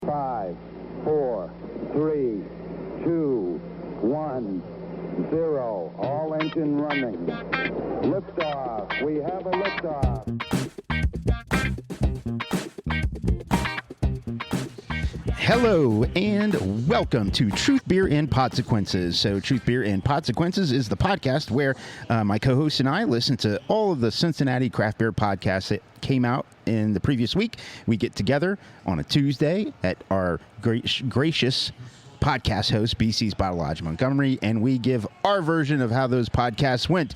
5, 4, 3, 2, 1, 0. All engine running. Liftoff. We have a liftoff. Hello and welcome to Truth, Beer, and Podsequences. So Truth, Beer, and Podsequences is the podcast where my co-host and I listen to all of the Cincinnati Craft Beer podcasts that came out in the previous week. We get together on a Tuesday at our gracious podcast host, BC's Bottle Lodge Montgomery, and we give our version of how those podcasts went.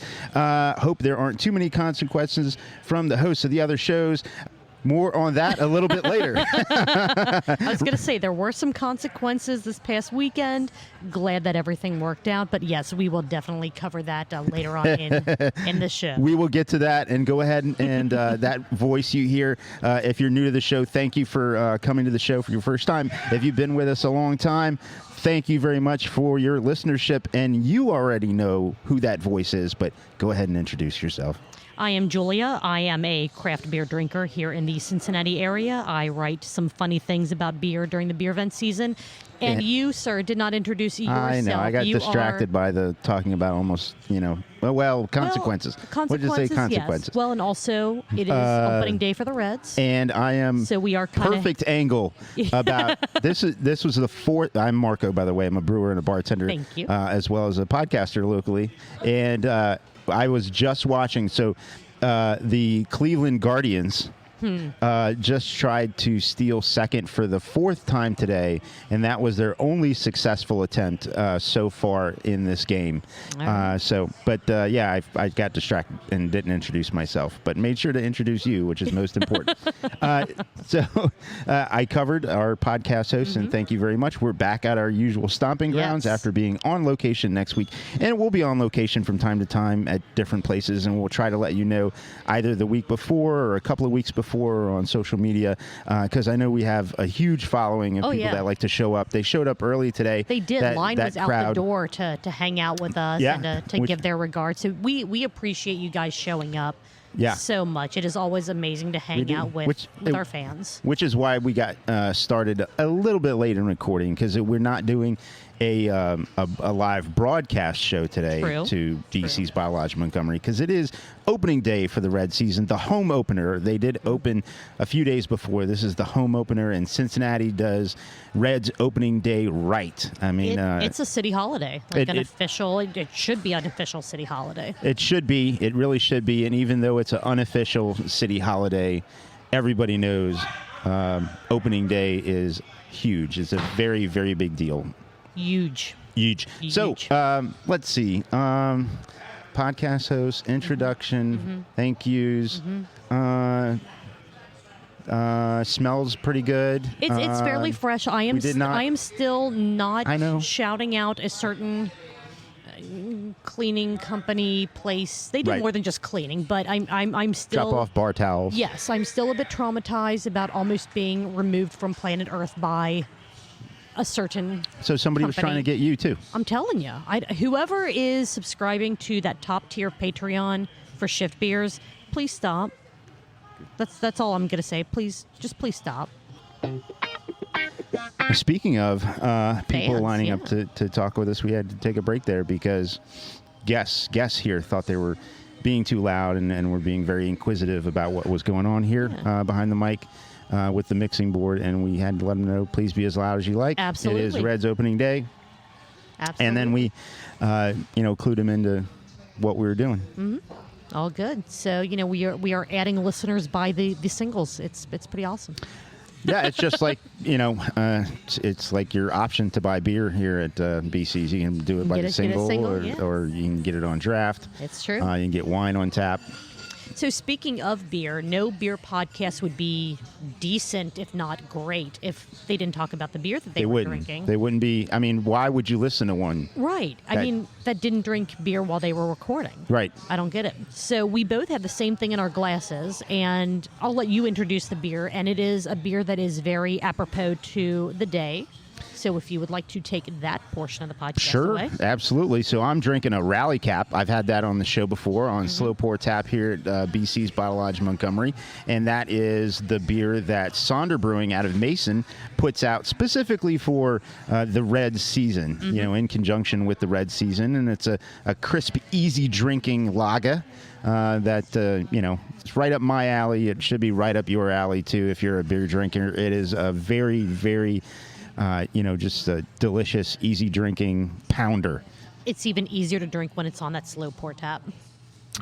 Hope there aren't too many consequences from the hosts of the other shows. More on that a little bit later. I was going to say, there were some consequences this past weekend. Glad that everything worked out. But yes, we will definitely cover that later on in the show. We will get to that, and go ahead and that voice you hear. If you're new to the show, thank you for coming to the show for your first time. If you've been with us a long time, thank you very much for your listenership. And you already know who that voice is, but go ahead and introduce yourself. I am Julia. I am a craft beer drinker here in the Cincinnati area. I write some funny things about beer during the beer event season. And you, sir, did not introduce yourself. I know. I got distracted by the talking about almost, consequences. Consequences, what did you say? Consequences. Yes. Well, and also it is opening day for the Reds. And I am perfect angle about this. This was the fourth. I'm Marco, by the way. I'm a brewer and a bartender. Thank you. As well as a podcaster locally. And I was just watching. So the Cleveland Guardians just tried to steal second for the fourth time today, and that was their only successful attempt so far in this game. Right. I got distracted and didn't introduce myself, but made sure to introduce you, which is most important. I covered our podcast hosts, and thank you very much. We're back at our usual stomping grounds after being on location next week, and we'll be on location from time to time at different places, and we'll try to let you know either the week before or a couple of weeks before on social media, because I know we have a huge following of people that like to show up. They showed up early today. They did. Line was out the door to hang out with us and to give their regards. So we appreciate you guys showing up so much. It is always amazing to hang out with our fans. Which is why we got started a little bit late in recording, because we're not doing a live broadcast show today to DC's Bottle Lodge Montgomery, because it is opening day for the Red season, the home opener. They did open a few days before. This is the home opener, and Cincinnati does Reds opening day right. I mean, it's a city holiday, it should be an official city holiday. It should be. It really should be. And even though it's an unofficial city holiday, everybody knows opening day is huge. It's a very, very big deal. Huge. So, let's see. Podcast host, introduction, thank yous. Smells pretty good. It's fairly fresh. I am still not shouting out a certain cleaning company place. They do more than just cleaning, but I'm still drop off bar towels. Yes, I'm still a bit traumatized about almost being removed from planet Earth by a certain So somebody company. was trying to get you too. I'm telling you, whoever is subscribing to that top tier Patreon for Shift Beers, please stop. That's all I'm gonna say. Please stop. Speaking of people lining up to talk with us, we had to take a break there because guests here thought they were being too loud and were being very inquisitive about what was going on here behind the mic. With the mixing board, and we had to let them know, please be as loud as you like. Absolutely. It is Reds opening day. Absolutely. And then we, clued them into what we were doing. Mm-hmm. All good. So, we are adding listeners by the singles. It's pretty awesome. Yeah, it's just like, it's like your option to buy beer here at BC's. You can do it by the single, or you can get it on draft. It's true. You can get wine on tap. So speaking of beer, no beer podcast would be decent, if not great, if they didn't talk about the beer that they were drinking. They wouldn't be. I mean, why would you listen to one? Right. That didn't drink beer while they were recording. Right. I don't get it. So we both have the same thing in our glasses, and I'll let you introduce the beer, and it is a beer that is very apropos to the day. So if you would like to take that portion of the podcast Sure, away. Absolutely. So I'm drinking a Rally Cap. I've had that on the show before on Slow Pour Tap here at BC's Bottle Lodge Montgomery. And that is the beer that Sonder Brewing out of Mason puts out specifically for the red season, in conjunction with the red season. And it's a crisp, easy drinking lager that, it's right up my alley. It should be right up your alley, too, if you're a beer drinker. It is a very, very, just a delicious, easy drinking pounder. It's even easier to drink when it's on that slow pour tap.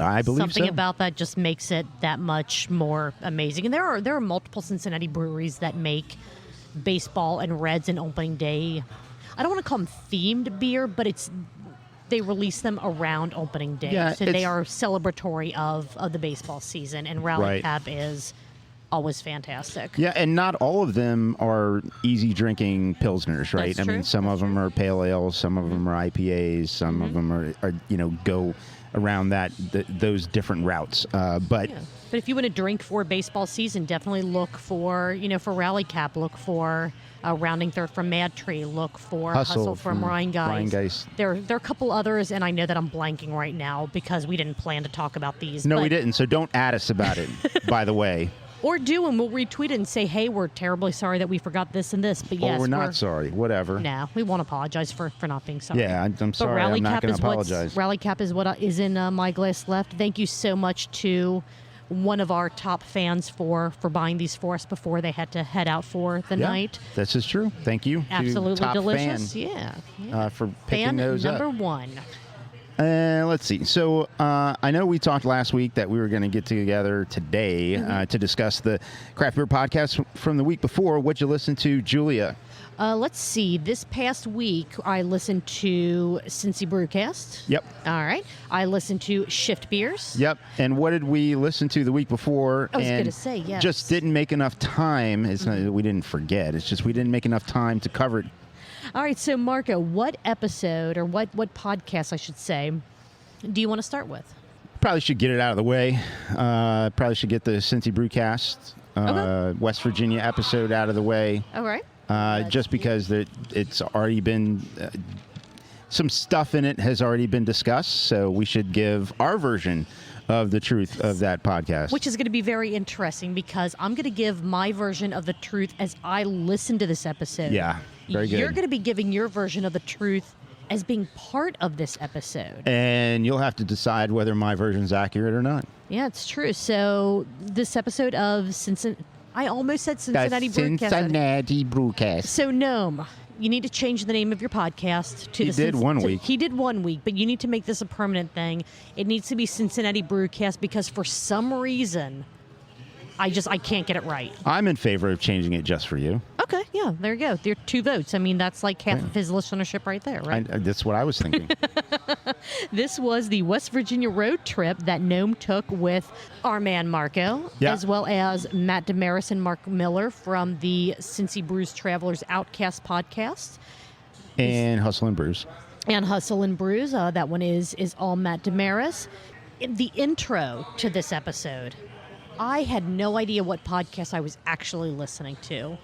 I believe something so. about that just makes it that much more amazing. And there are multiple Cincinnati breweries that make baseball and Reds and opening day. I don't want to call them themed beer, but they release them around opening day. Yeah, so they are celebratory of the baseball season, and Rally Cap is always fantastic. Yeah, and not all of them are easy drinking Pilsners, right? That's true. Some of them are pale ales, some of them are IPAs, some of them are go around those different routes. But if you want to drink for baseball season, definitely look for, for Rally Cap, look for Rounding Third from Mad Tree, look for Hustle from Rheingeist. There are a couple others, and I know that I'm blanking right now because we didn't plan to talk about these. No, we didn't, so don't add us about it, by the way. Or do, and we'll retweet it and say, hey, we're terribly sorry that we forgot this and this. But yes, we're not sorry. Whatever. No, we won't apologize for not being sorry. Yeah, I'm sorry. I'm not going to apologize. Rally Cap is what is in my glass left. Thank you so much to one of our top fans for buying these for us before they had to head out for the night. This is true. Thank you. Absolutely top delicious. Fan, for picking fan those number up. one. Let's see. So I know we talked last week that we were going to get together today to discuss the craft beer podcast from the week before. What'd you listen to, Julia? Let's see. This past week, I listened to Cincy Brewcast. Yep. All right. I listened to Shift Beers. Yep. And what did we listen to the week before? I was going to say, yes. Just didn't make enough time. It's not, we didn't forget. It's just we didn't make enough time to cover it. All right. So, Marco, what episode or what podcast, I should say, do you want to start with? Probably should get it out of the way. Probably should get the Cincy Brewcast West Virginia episode out of the way. All right. Just because it's already been some stuff in it has already been discussed, so we should give our version of the truth of that podcast, which is going to be very interesting because I'm going to give my version of the truth as I listen to this episode. Yeah, very good. You're going to be giving your version of the truth as being part of this episode, and you'll have to decide whether my version is accurate or not. Yeah, it's true. So this episode of Cincinnati. I almost said Cincinnati Brewcast. Cincinnati Brewcast. So, Gnome, you need to change the name of your podcast to He did 1 week. He did 1 week, but you need to make this a permanent thing. It needs to be Cincinnati Brewcast because for some reason, I can't get it right. I'm in favor of changing it just for you. Okay, yeah, there you go. There are 2 votes. I mean, that's like half of his listenership right there, right? That's what I was thinking. This was the West Virginia road trip that Gnome took with our man Marco, as well as Matt Damaris and Mark Miller from the Cincy Brews Travelers Outcast podcast. And Hustle and Brews. And Hustle and Brews. That one is all Matt Damaris. In the intro to this episode, I had no idea what podcast I was actually listening to.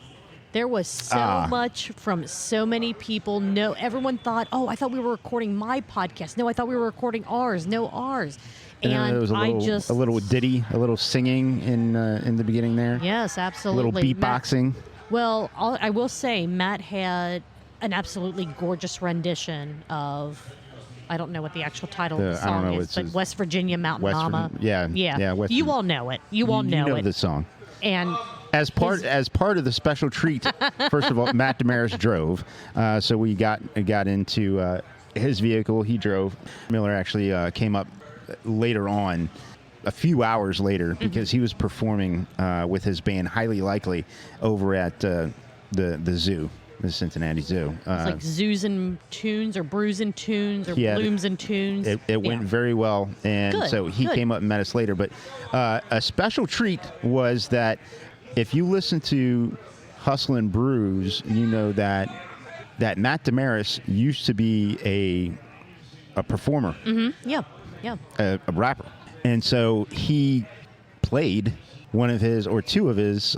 There was so much from so many people. No, everyone thought, I thought we were recording my podcast. No, I thought we were recording ours. No, ours. And there was a little ditty, a little singing in the beginning there. Yes, absolutely. A little beatboxing. I will say Matt had an absolutely gorgeous rendition of, I don't know what the actual title of the song is, but West Virginia Mountain Mama. Yeah. You all know it. You all know it. You know the song. And as part of the special treat, first of all, Matt Damaris drove, so we got into his vehicle. He drove. Miller actually came up later on, a few hours later, because he was performing with his band Highly Likely over at the zoo. The Cincinnati Zoo. It's like Zoos and Tunes or Brews and Tunes or Blooms and Tunes. It went very well, and so he came up and met us later. But a special treat was that if you listen to Hustle and Brews, you know that Matt Damaris used to be a performer. Mm-hmm. Yeah. A rapper. And so he played one of his or two of his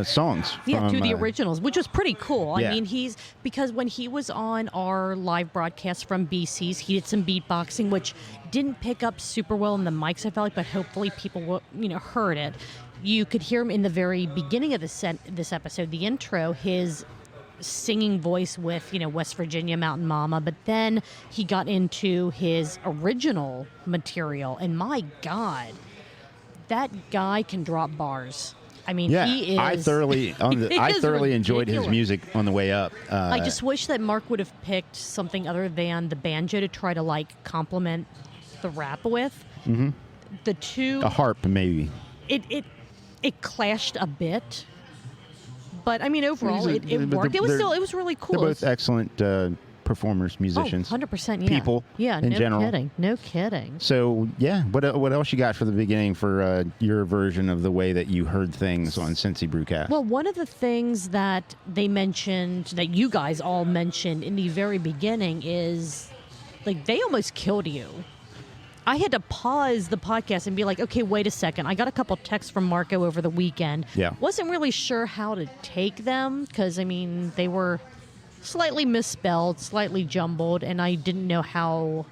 songs. Yeah, from, to the originals, which was pretty cool. Yeah. I mean, because when he was on our live broadcast from BC's, he did some beatboxing, which didn't pick up super well in the mics, I felt like, but hopefully people heard it. You could hear him in the very beginning of this episode, the intro, his singing voice with, West Virginia Mountain Mama, but then he got into his original material, and my God, that guy can drop bars. I mean, yeah, he is. I thoroughly enjoyed his ridiculous. music on the way up. I just wish that Mark would have picked something other than the banjo to try to complement the rap with. Mm-hmm. The two, a harp maybe. It clashed a bit, but I mean overall it worked. It was really cool. They're both excellent performers, musicians. 100%, yeah. People, yeah, in general. No kidding. So yeah, what else you got for the beginning for your version of the way that you heard things on Cincy Brewcast? Well, one of the things that they mentioned, that you guys all mentioned in the very beginning, is they almost killed you. I had to pause the podcast and be like, okay, wait a second. I got a couple texts from Marco over the weekend. Yeah. Wasn't really sure how to take them because, I mean, they were slightly misspelled, slightly jumbled, and I didn't know how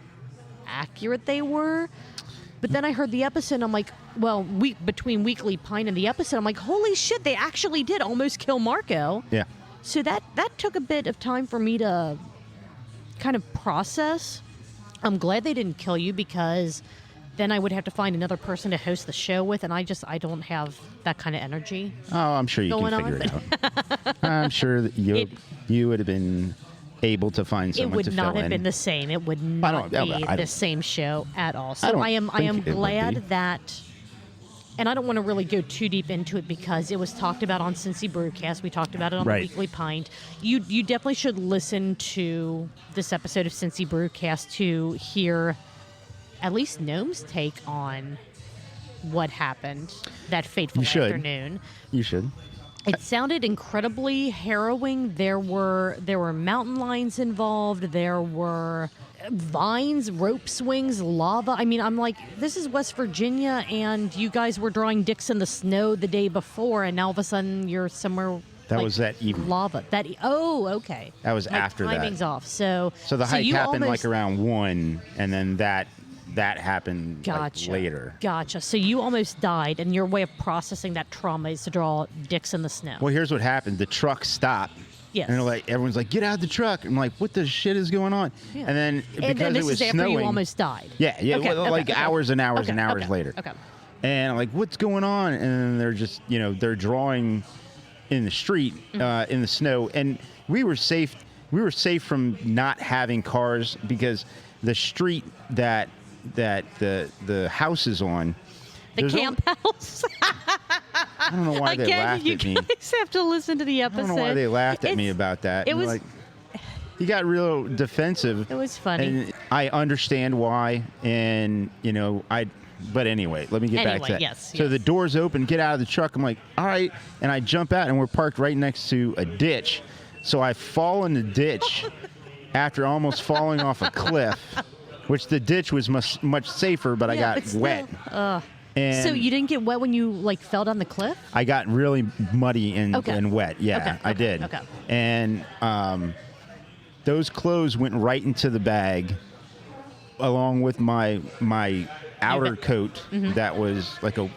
accurate they were. But then I heard the episode, and I'm like, well, between Weekly Pint and the episode, I'm like, holy shit, they actually did almost kill Marco. Yeah. So that took a bit of time for me to kind of process. I'm glad they didn't kill you because then I would have to find another person to host the show with, and I don't have that kind of energy. Oh, I'm sure you can figure it out. I'm sure that you would have been able to find someone to fill in. It would not have been the same. It would not be the same show at all. So I am glad that, and I don't want to really go too deep into it because it was talked about on Cincy Brewcast. We talked about it on the Weekly Pint. You definitely should listen to this episode of Cincy Brewcast to hear at least Gnome's take on what happened that fateful afternoon. You should. It sounded incredibly harrowing. There were mountain lions involved. There were vines, rope swings, lava. I mean, I'm like, this is West Virginia, and you guys were drawing dicks in the snow the day before, and now all of a sudden you're somewhere. That was that evening. Lava. Okay. That was after that. Timing's off. So the hike happened around 1, and then that happened later. Gotcha. So you almost died, and your way of processing that trauma is to draw dicks in the snow. Well, here's what happened. The truck stopped. Yes. And everyone's like, get out of the truck. I'm like, what the shit is going on? Yeah. And then because this it was is after snowing. you almost died. Yeah. Okay, hours and hours and hours later. Okay. And I'm like, what's going on? And then they're just, they're drawing in the street, in the snow. And we were safe. We were safe from not having cars because the street that the house is on. The camp house. I don't know why they laughed at me. You guys have to listen to the episode. I don't know why they laughed at me about that. It was he got real defensive. It was funny. And I understand why. And but anyway, let me get back to that. Yes, so the doors open, get out of the truck. I'm like, all right. And I jump out, and we're parked right next to a ditch. So I fall in the ditch after almost falling off a cliff, which the ditch was much safer, but I got wet. And so you didn't get wet when you fell down the cliff? I got really muddy and wet. Yeah, I did. Okay. And those clothes went right into the bag, along with my outer coat that was like a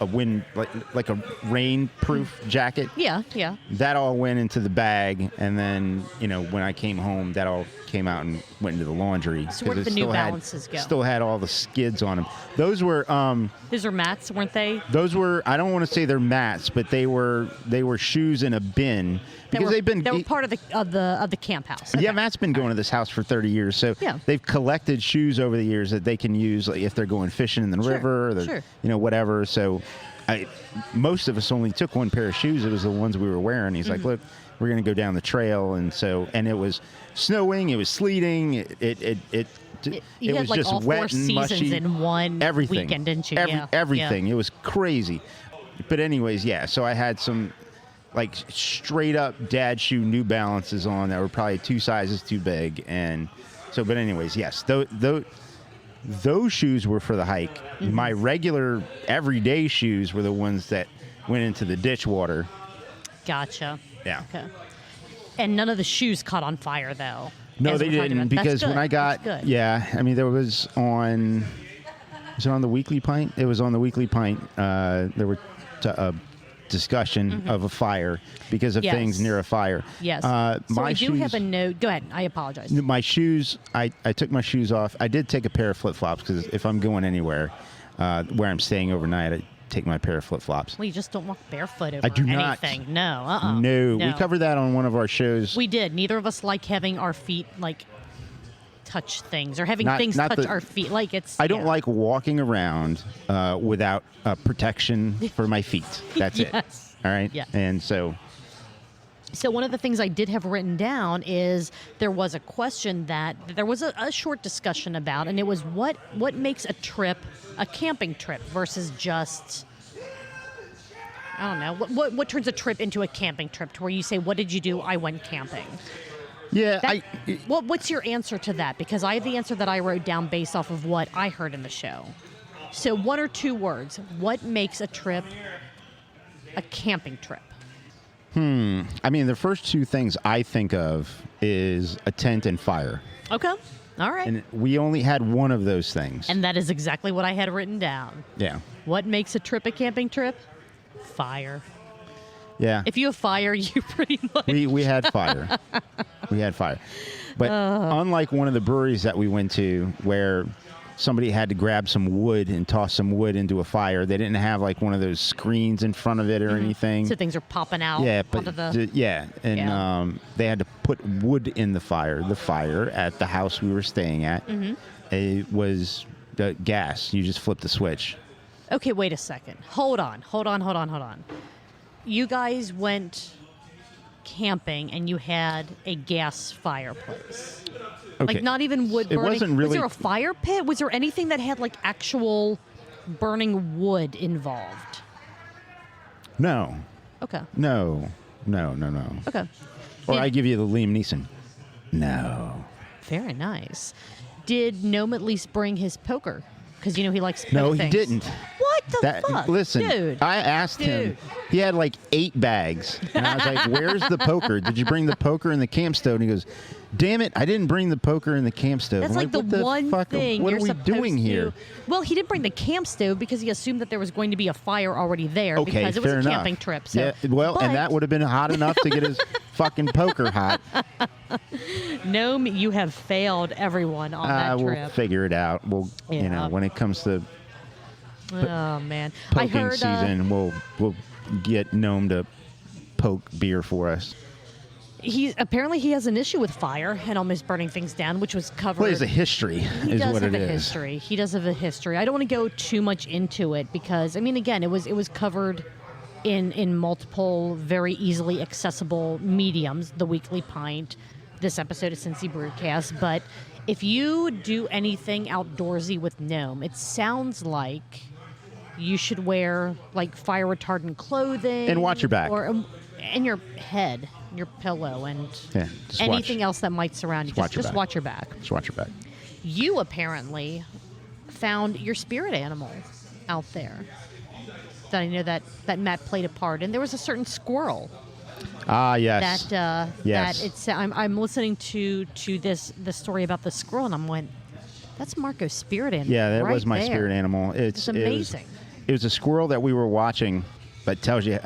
wind like a rain-proof jacket. Yeah. That all went into the bag, and then when I came home, that all came out and went into the laundry. So where did the New Balances go? Still had all the skids on them. Those were those are mats, weren't they? Those were, I don't want to say they're mats, but they were shoes in a bin because they were part of the camp house. Okay. Yeah, Matt's been going to this house for 30 years, so they've collected shoes over the years that they can use if they're going fishing in the river or whatever. So most of us only took one pair of shoes. It was the ones we were wearing. He's like, look, we're going to go down the trail, and it was snowing, it was sleeting, it was just all wet 4 and mushy. seasons in one weekend, didn't you? Everything. It was crazy. But anyways, so I had some straight up dad shoe New Balances on that were probably 2 sizes too big, and so. But anyways, yes, those shoes were for the hike. Mm-hmm. My regular everyday shoes were the ones that went into the ditch water. Gotcha. Yeah. Okay. And none of the shoes caught on fire, though. No, as they we're talking didn't, about. That's because good. when I got, That's good. yeah, I mean, was it on the Weekly Pint? It was on the Weekly Pint. There were a discussion of a fire because of Yes. things near a fire. Yes. My So I do shoes, have a note. Go ahead. I apologize. my shoes, I took my shoes off. I did take a pair of flip-flops because if I'm going anywhere where I'm staying overnight, I take my pair of flip-flops. Well, you just don't walk barefoot over I do not. anything. No. No, we covered that on one of our shows. We did. Neither of us like having our feet touch things or having Not- things not touch the- our feet. It's. I don't like walking around without protection for my feet. That's it. Yes. All right? Yeah. And so, So one of the things I did have written down is there was a question that there was a short discussion about, and it was what makes a camping trip versus just, I don't know, what turns a trip into a camping trip to where you say, what did you do? I went camping. yeah, What's your answer to that? Because I have the answer that I wrote down based off of what I heard in the show. So 1 or 2 words. What makes a trip a camping trip? I mean, the first 2 things I think of is a tent and fire. Okay. All right. And we only had one of those things. And that is exactly what I had written down. Yeah. What makes a trip a camping trip? Fire. Yeah. If you have fire, you pretty much. We had fire. We had fire. But unlike one of the breweries that we went to where somebody had to grab some wood and toss some wood into a fire, they didn't have like one of those screens in front of it or anything. So things are popping out. Yeah, but onto the. and they had to put wood in the fire. The fire at the house we were staying at, it was the gas. You just flip the switch. Okay, wait a second. Hold on. You guys went camping and you had a gas fireplace. Okay. Like not even wood It burning. wasn't really- Was there a fire pit? Was there anything that had like actual burning wood involved? No. Okay. No. Okay. Or Did- I give you the Liam Neeson. No. Very nice. Did Gnome at least bring his poker? Because he likes to poke No, he things. didn't. What the fuck? Listen, Dude. I asked him. Dude. He had like 8 bags, and I was like, "Where's the poker? Did you bring the poker in the camp stove?" And he goes, "Damn it, I didn't bring the poker in the camp stove." That's I'm like the what one fuck, thing What you're are we supposed doing to. here? Well, he didn't bring the camp stove because he assumed that there was going to be a fire already there Okay, because it was fair a enough. camping trip. So, yeah, well, but and that would have been hot enough to get his fucking poker hot. Gnome, you have failed everyone on that We'll trip. figure it out. We'll, Yeah. when it comes to Oh man, I poking heard. season, we'll get Gnome to poke beer for us. He has an issue with fire and almost burning things down, which was covered. Well, it's a history, He is does what have it a is. history. He does have a history. I don't want to go too much into it because I mean, again, it was covered in multiple, very easily accessible mediums. The Weekly Pint, this episode of Cincy Brewcast. But if you do anything outdoorsy with Gnome, it sounds like you should wear like fire retardant clothing And watch your back. and your head, your pillow, and Yeah, just anything watch. else that might surround you. Watch your Just back. watch your back. Just watch your back. You apparently found your spirit animal out there. That I know that Matt played a part in. There was a certain squirrel Ah, yes. that Yes. that it's. I'm listening to the story about the squirrel, and I'm going, that's Marco's spirit animal. Yeah, that right was my there. spirit animal. It's amazing. It was a squirrel that we were watching, but tells you,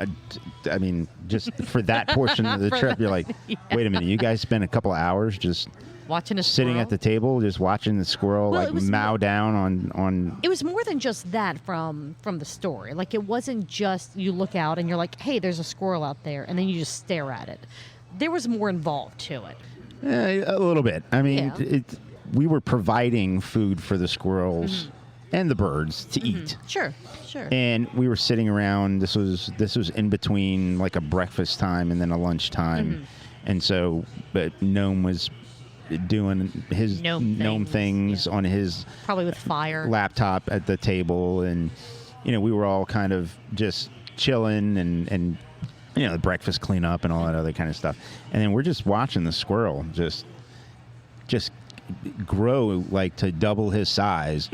I mean, just for that portion of the For trip, you're like, yeah. wait a minute, you guys spent a couple of hours just Watching a sitting squirrel. at the table, just watching the squirrel Well, like it was mow more- down on. It was more than just that from the story. Like it wasn't just you look out and you're like, hey, there's a squirrel out there, and then you just stare at it. There was more involved to it. A little bit. I mean, Yeah. we were providing food for the squirrels and the birds to eat. Sure. And we were sitting around. This was in between like a breakfast time and then a lunch time, and so but Gnome was doing his Gnome things yeah. on his Probably with fire. laptop at the table, and we were all kind of just chilling and the breakfast cleanup and all that other kind of stuff, and then we're just watching the squirrel just grow like to double his size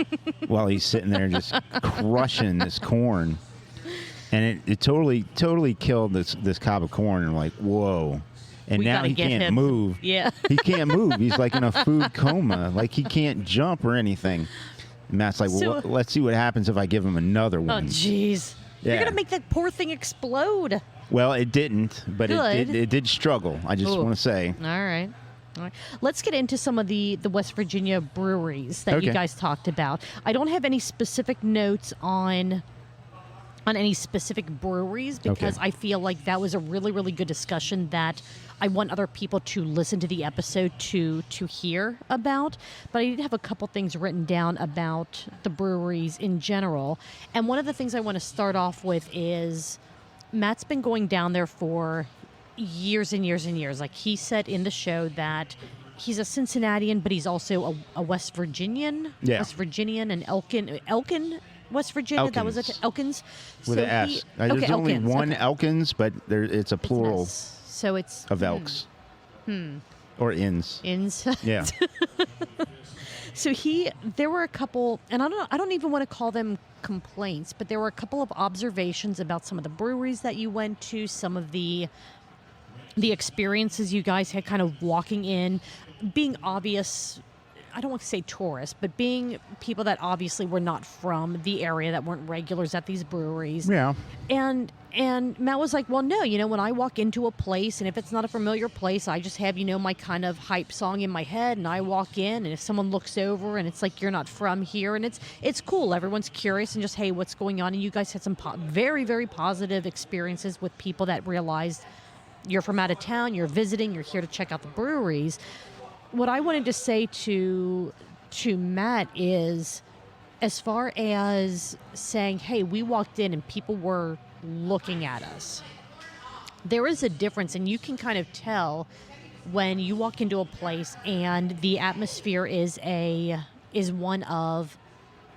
while he's sitting there just crushing this corn. And it totally killed this cob of corn. And I'm like, whoa. And now he can't move. Yeah. He can't move. He's like in a food coma. Like he can't jump or anything. And Matt's like, well, let's see what happens if I give him another one. Oh, jeez. Yeah. You're going to make that poor thing explode. Well, it didn't, but it did struggle. I just want to say. All right. Let's get into some of the West Virginia breweries that you guys talked about. I don't have any specific notes on any specific breweries because I feel like that was a really, really good discussion that I want other people to listen to the episode to hear about. But I did have a couple things written down about the breweries in general. And one of the things I want to start off with is Matt's been going down there for years and years and years. Like he said in the show that he's a Cincinnatian, but he's also a West Virginian. Yeah. West Virginian and Elkin, West Virginia. Elkins. That was it. Elkins. With an S. There's only one Elkins, but it's a plural so it's of Elks. Or Inns. Inns. Yeah. So there were a couple, and I don't even want to call them complaints, but there were a couple of observations about some of the breweries that you went to, some of the experiences you guys had kind of walking in, being obvious, I don't want to say tourists, but being people that obviously were not from the area, that weren't regulars at these breweries. Yeah. And Matt was like, well, no, when I walk into a place and if it's not a familiar place, I just have, my kind of hype song in my head and I walk in and if someone looks over and it's like, you're not from here and it's cool. Everyone's curious and just, hey, what's going on? And you guys had some very, very positive experiences with people that realized you're from out of town, you're visiting, you're here to check out the breweries. What I wanted to say to Matt is, as far as saying, hey, we walked in and people were looking at us, there is a difference, and you can kind of tell when you walk into a place and the atmosphere is one of,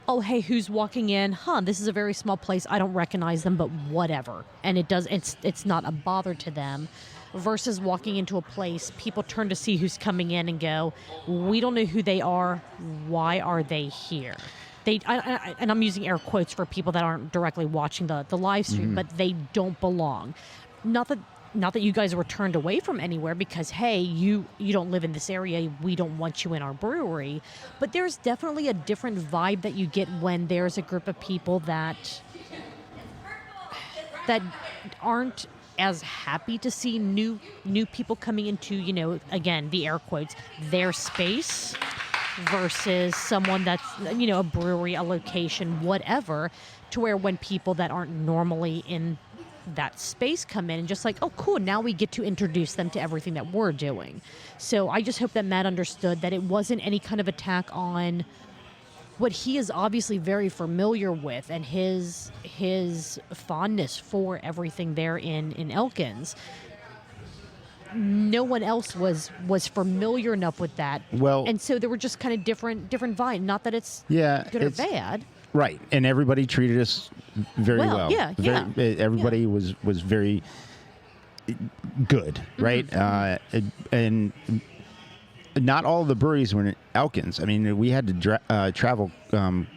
oh, hey, who's walking in? This is a very small place. I don't recognize them, but whatever. And it's not a bother to them. Versus walking into a place, people turn to see who's coming in and go, we don't know who they are. Why are they here? And I'm using air quotes for people that aren't directly watching the live stream, but they don't belong. Not that you guys were turned away from anywhere because, hey, you don't live in this area. We don't want you in our brewery. But there's definitely a different vibe that you get when there's a group of people that aren't as happy to see new people coming into, again, the air quotes, their space versus someone that's, a brewery, a location, whatever, to where when people that aren't normally in that space come in and just like, oh, cool, now we get to introduce them to everything that we're doing. So I just hope that Matt understood that it wasn't any kind of attack on what he is obviously very familiar with and his fondness for everything there in Elkins. No one else was familiar enough with that. Well, and so there were just kind of different vibe. Not that it's good or bad. Right. And everybody treated us very well. Yeah. Everybody was very good, right? And not all of the breweries were in Elkins. I mean, we had to travel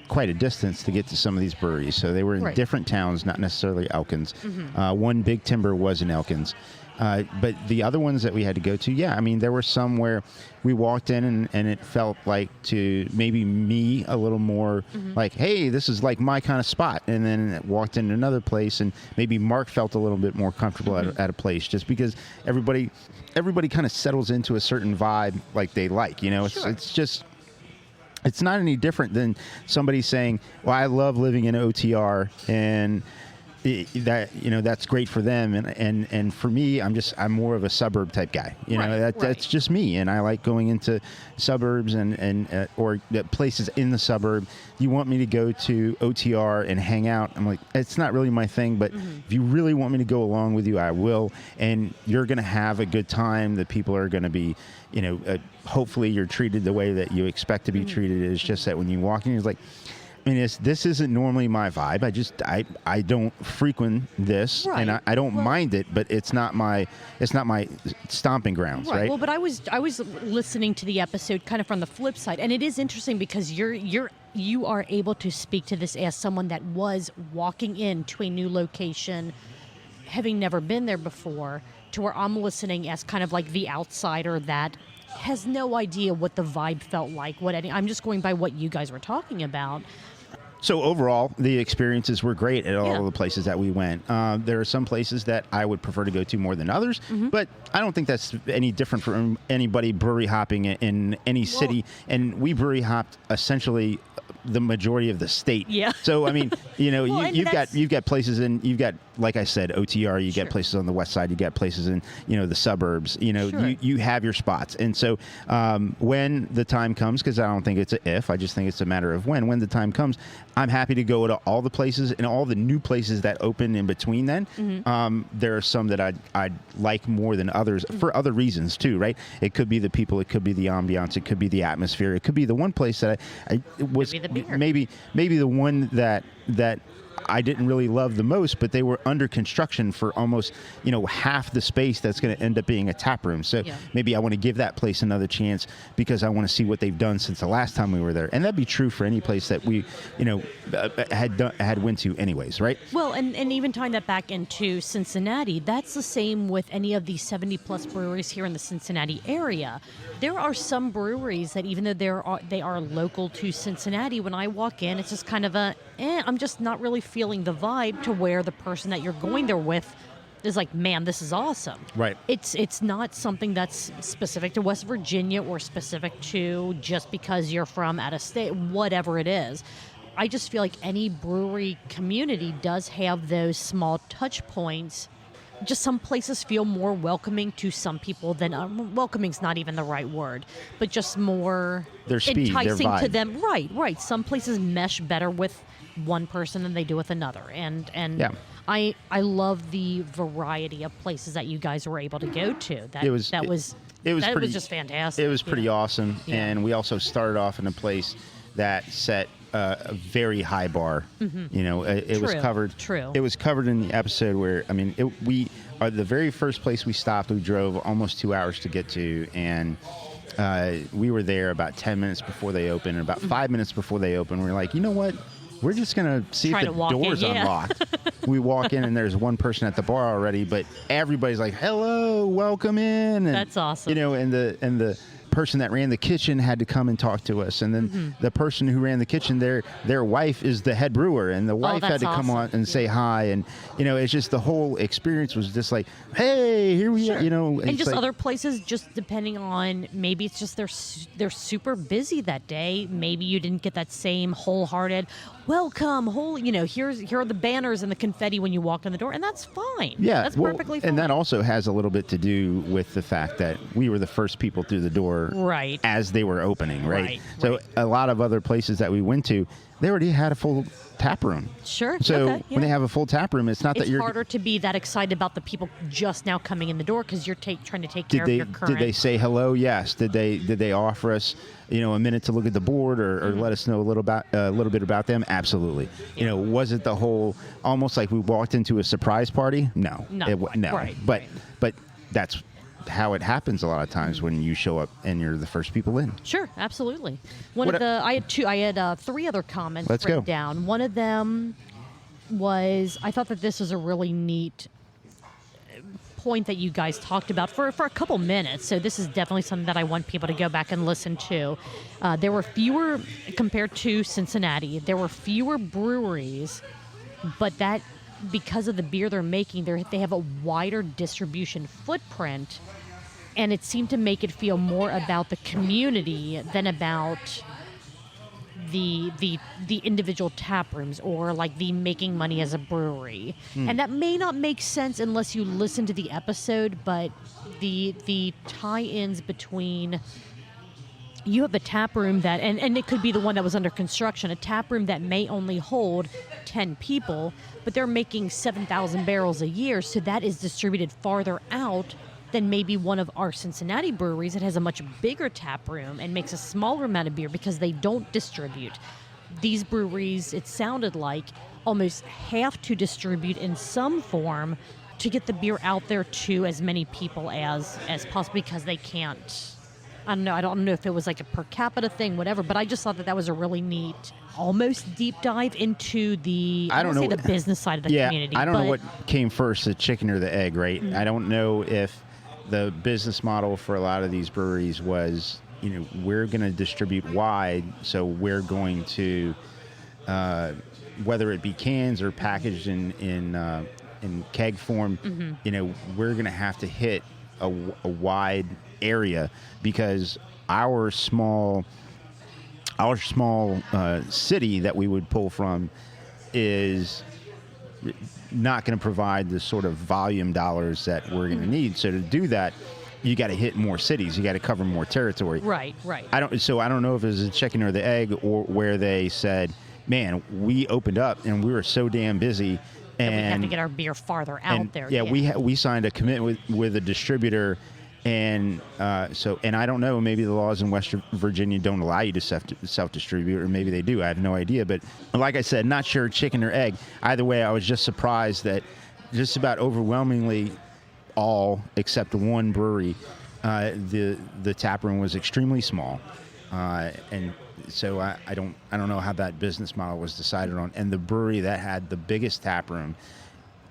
quite a distance to get to some of these breweries. So they were in different towns, not necessarily Elkins. One Big Timber was in Elkins. But the other ones that we had to go to, I mean, there were some where we walked in and it felt like to maybe me a little more like, hey, this is like my kind of spot. And then walked into another place and maybe Mark felt a little bit more comfortable at a place just because everybody kind of settles into a certain vibe like they like, it's just, it's not any different than somebody saying, well, I love living in OTR and that that's great for them and for me I'm more of a suburb type guy that's just me, and I like going into suburbs and or places in the suburb. You want me to go to OTR and hang out, I'm like, it's not really my thing, but if you really want me to go along with you, I will, and you're gonna have a good time. The people are gonna be hopefully you're treated the way that you expect to be treated. It's just that when you walk in, it's like, I mean, this isn't normally my vibe. I don't frequent this, Right. and I don't mind it, but it's not my stomping grounds, right? Well, but I was listening to the episode kind of from the flip side, and it is interesting because you are able to speak to this as someone that was walking into a new location, having never been there before, to where I'm listening as kind of like the outsider that has no idea what the vibe felt like. I'm just going by what you guys were talking about. So overall, the experiences were great at all Yeah. the places that we went. There are some places that I would prefer to go to more than others, but I don't think that's any different from anybody brewery hopping in any city. And we brewery hopped essentially the majority of the state. Yeah. So I mean, Well, you've got places you've got, like I said, OTR. You Sure. get places on the west side. You got places in the suburbs. Sure. You have your spots. And so when the time comes, because I don't think it's a if, I just think it's a matter of when. When the time comes, I'm happy to go to all the places and all the new places that open in between. Then there are some that I'd like more than others for other reasons too, right? It could be the people, it could be the ambiance, it could be the atmosphere, it could be the one place that I was Could be the beer. maybe the one that I didn't really love the most, but they were under construction for almost, half the space that's going to end up being a tap room. So Yeah. maybe I want to give that place another chance because I want to see what they've done since the last time we were there. And that'd be true for any place that we, had went to anyways, right? Well, and even tying that back into Cincinnati, that's the same with any of the 70-plus breweries here in the Cincinnati area. There are some breweries that even though they are local to Cincinnati, when I walk in, it's just kind of I'm just not really feeling the vibe to where the person that you're going there with is like, man, this is awesome. Right. It's not something that's specific to West Virginia or specific to just because you're from out of state, whatever it is. I just feel like any brewery community does have those small touch points. Just some places feel more welcoming to some people than welcoming's not even the right word, but just more Their speed, their enticing to vibe. them. Right. Some places mesh better with one person than they do with another, and Yeah. I love the variety of places that you guys were able to go to. That was just fantastic. It was pretty awesome. Yeah. And we also started off in a place that set a very high bar. It was True, covered. true. It was covered in the episode where, we are the very first place we stopped. We drove almost 2 hours to get to, and we were there about 10 minutes before they opened, and about 5 minutes before they opened, we were like, you know what? We're just going to see Try if to the walk in, door's yeah. unlocked. We walk in, and there's one person at the bar already, but everybody's like, hello, welcome in. And, That's awesome. And the person that ran the kitchen had to come and talk to us, and then the person who ran the kitchen, their wife is the head brewer, and the wife had that's to come on awesome. and say hi, and it's just the whole experience was just like, hey, here we are, And it's just like, other places, just depending on, maybe it's just they're super busy that day. Maybe you didn't get that same wholehearted welcome. Here are the banners and the confetti when you walk in the door, and that's fine. Yeah, that's well, perfectly fine. and that also has a little bit to do with the fact that we were the first people through the door, Right. as they were opening, right? Right, So right. a lot of other places that we went to, they already had a full tap room. Sure. So okay, when they yeah. have a full tap room, it's not It's that you're. harder to be that excited about the people just now coming in the door because you're trying to take care of your current. Did they say hello? Yes. Did they offer us a minute to look at the board or let us know a little bit about them? Absolutely. Was it the whole almost like we walked into a surprise party? No. No. No. Right, But that's how it happens a lot of times when you show up and you're the first people in. Sure, absolutely. I had 3 other comments Let's written go. down. One of them was, I thought that this was a really neat point that you guys talked about for a couple minutes. So this is definitely something that I want people to go back and listen to. There were fewer, compared to Cincinnati, there were fewer breweries, but that because of the beer they're making, they have a wider distribution footprint, and it seemed to make it feel more about the community than about the individual tap rooms or like the making money as a brewery. And that may not make sense unless you listen to the episode, but the tie-ins between, you have a tap room that, and it could be the one that was under construction, a tap room that may only hold 10 people, but they're making 7,000 barrels a year, so that is distributed farther out than maybe one of our Cincinnati breweries that has a much bigger tap room and makes a smaller amount of beer because they don't distribute. these breweries, it sounded like, almost have to distribute in some form to get the beer out there to as many people as possible, because they can't. I don't know if it was like a per capita thing, whatever, but I just thought that was a really neat, almost deep dive into the, I don't know, the business side of the community. I don't know what came first, the chicken or the egg, right? Mm-hmm. I don't know if the business model for a lot of these breweries was, we're going to distribute wide, so we're going to, whether it be cans or packaged in keg form, we're going to have to hit a wide area, because our small city that we would pull from is not going to provide the sort of volume dollars that we're going to need. So to do that, you got to hit more cities. You got to cover more territory. Right. I don't know if it was a chicken or the egg, or where they said, man, we opened up and we were so damn busy, and we have to get our beer farther out there. Yeah, we signed a commitment with a distributor, and and I don't know, maybe the laws in West Virginia don't allow you to self-distribute, or maybe they do. I have no idea. But like I said, not sure chicken or egg. Either way, I was just surprised that just about overwhelmingly all except one brewery, the tap room was extremely small, and so I don't know how that business model was decided on. And the brewery that had the biggest tap room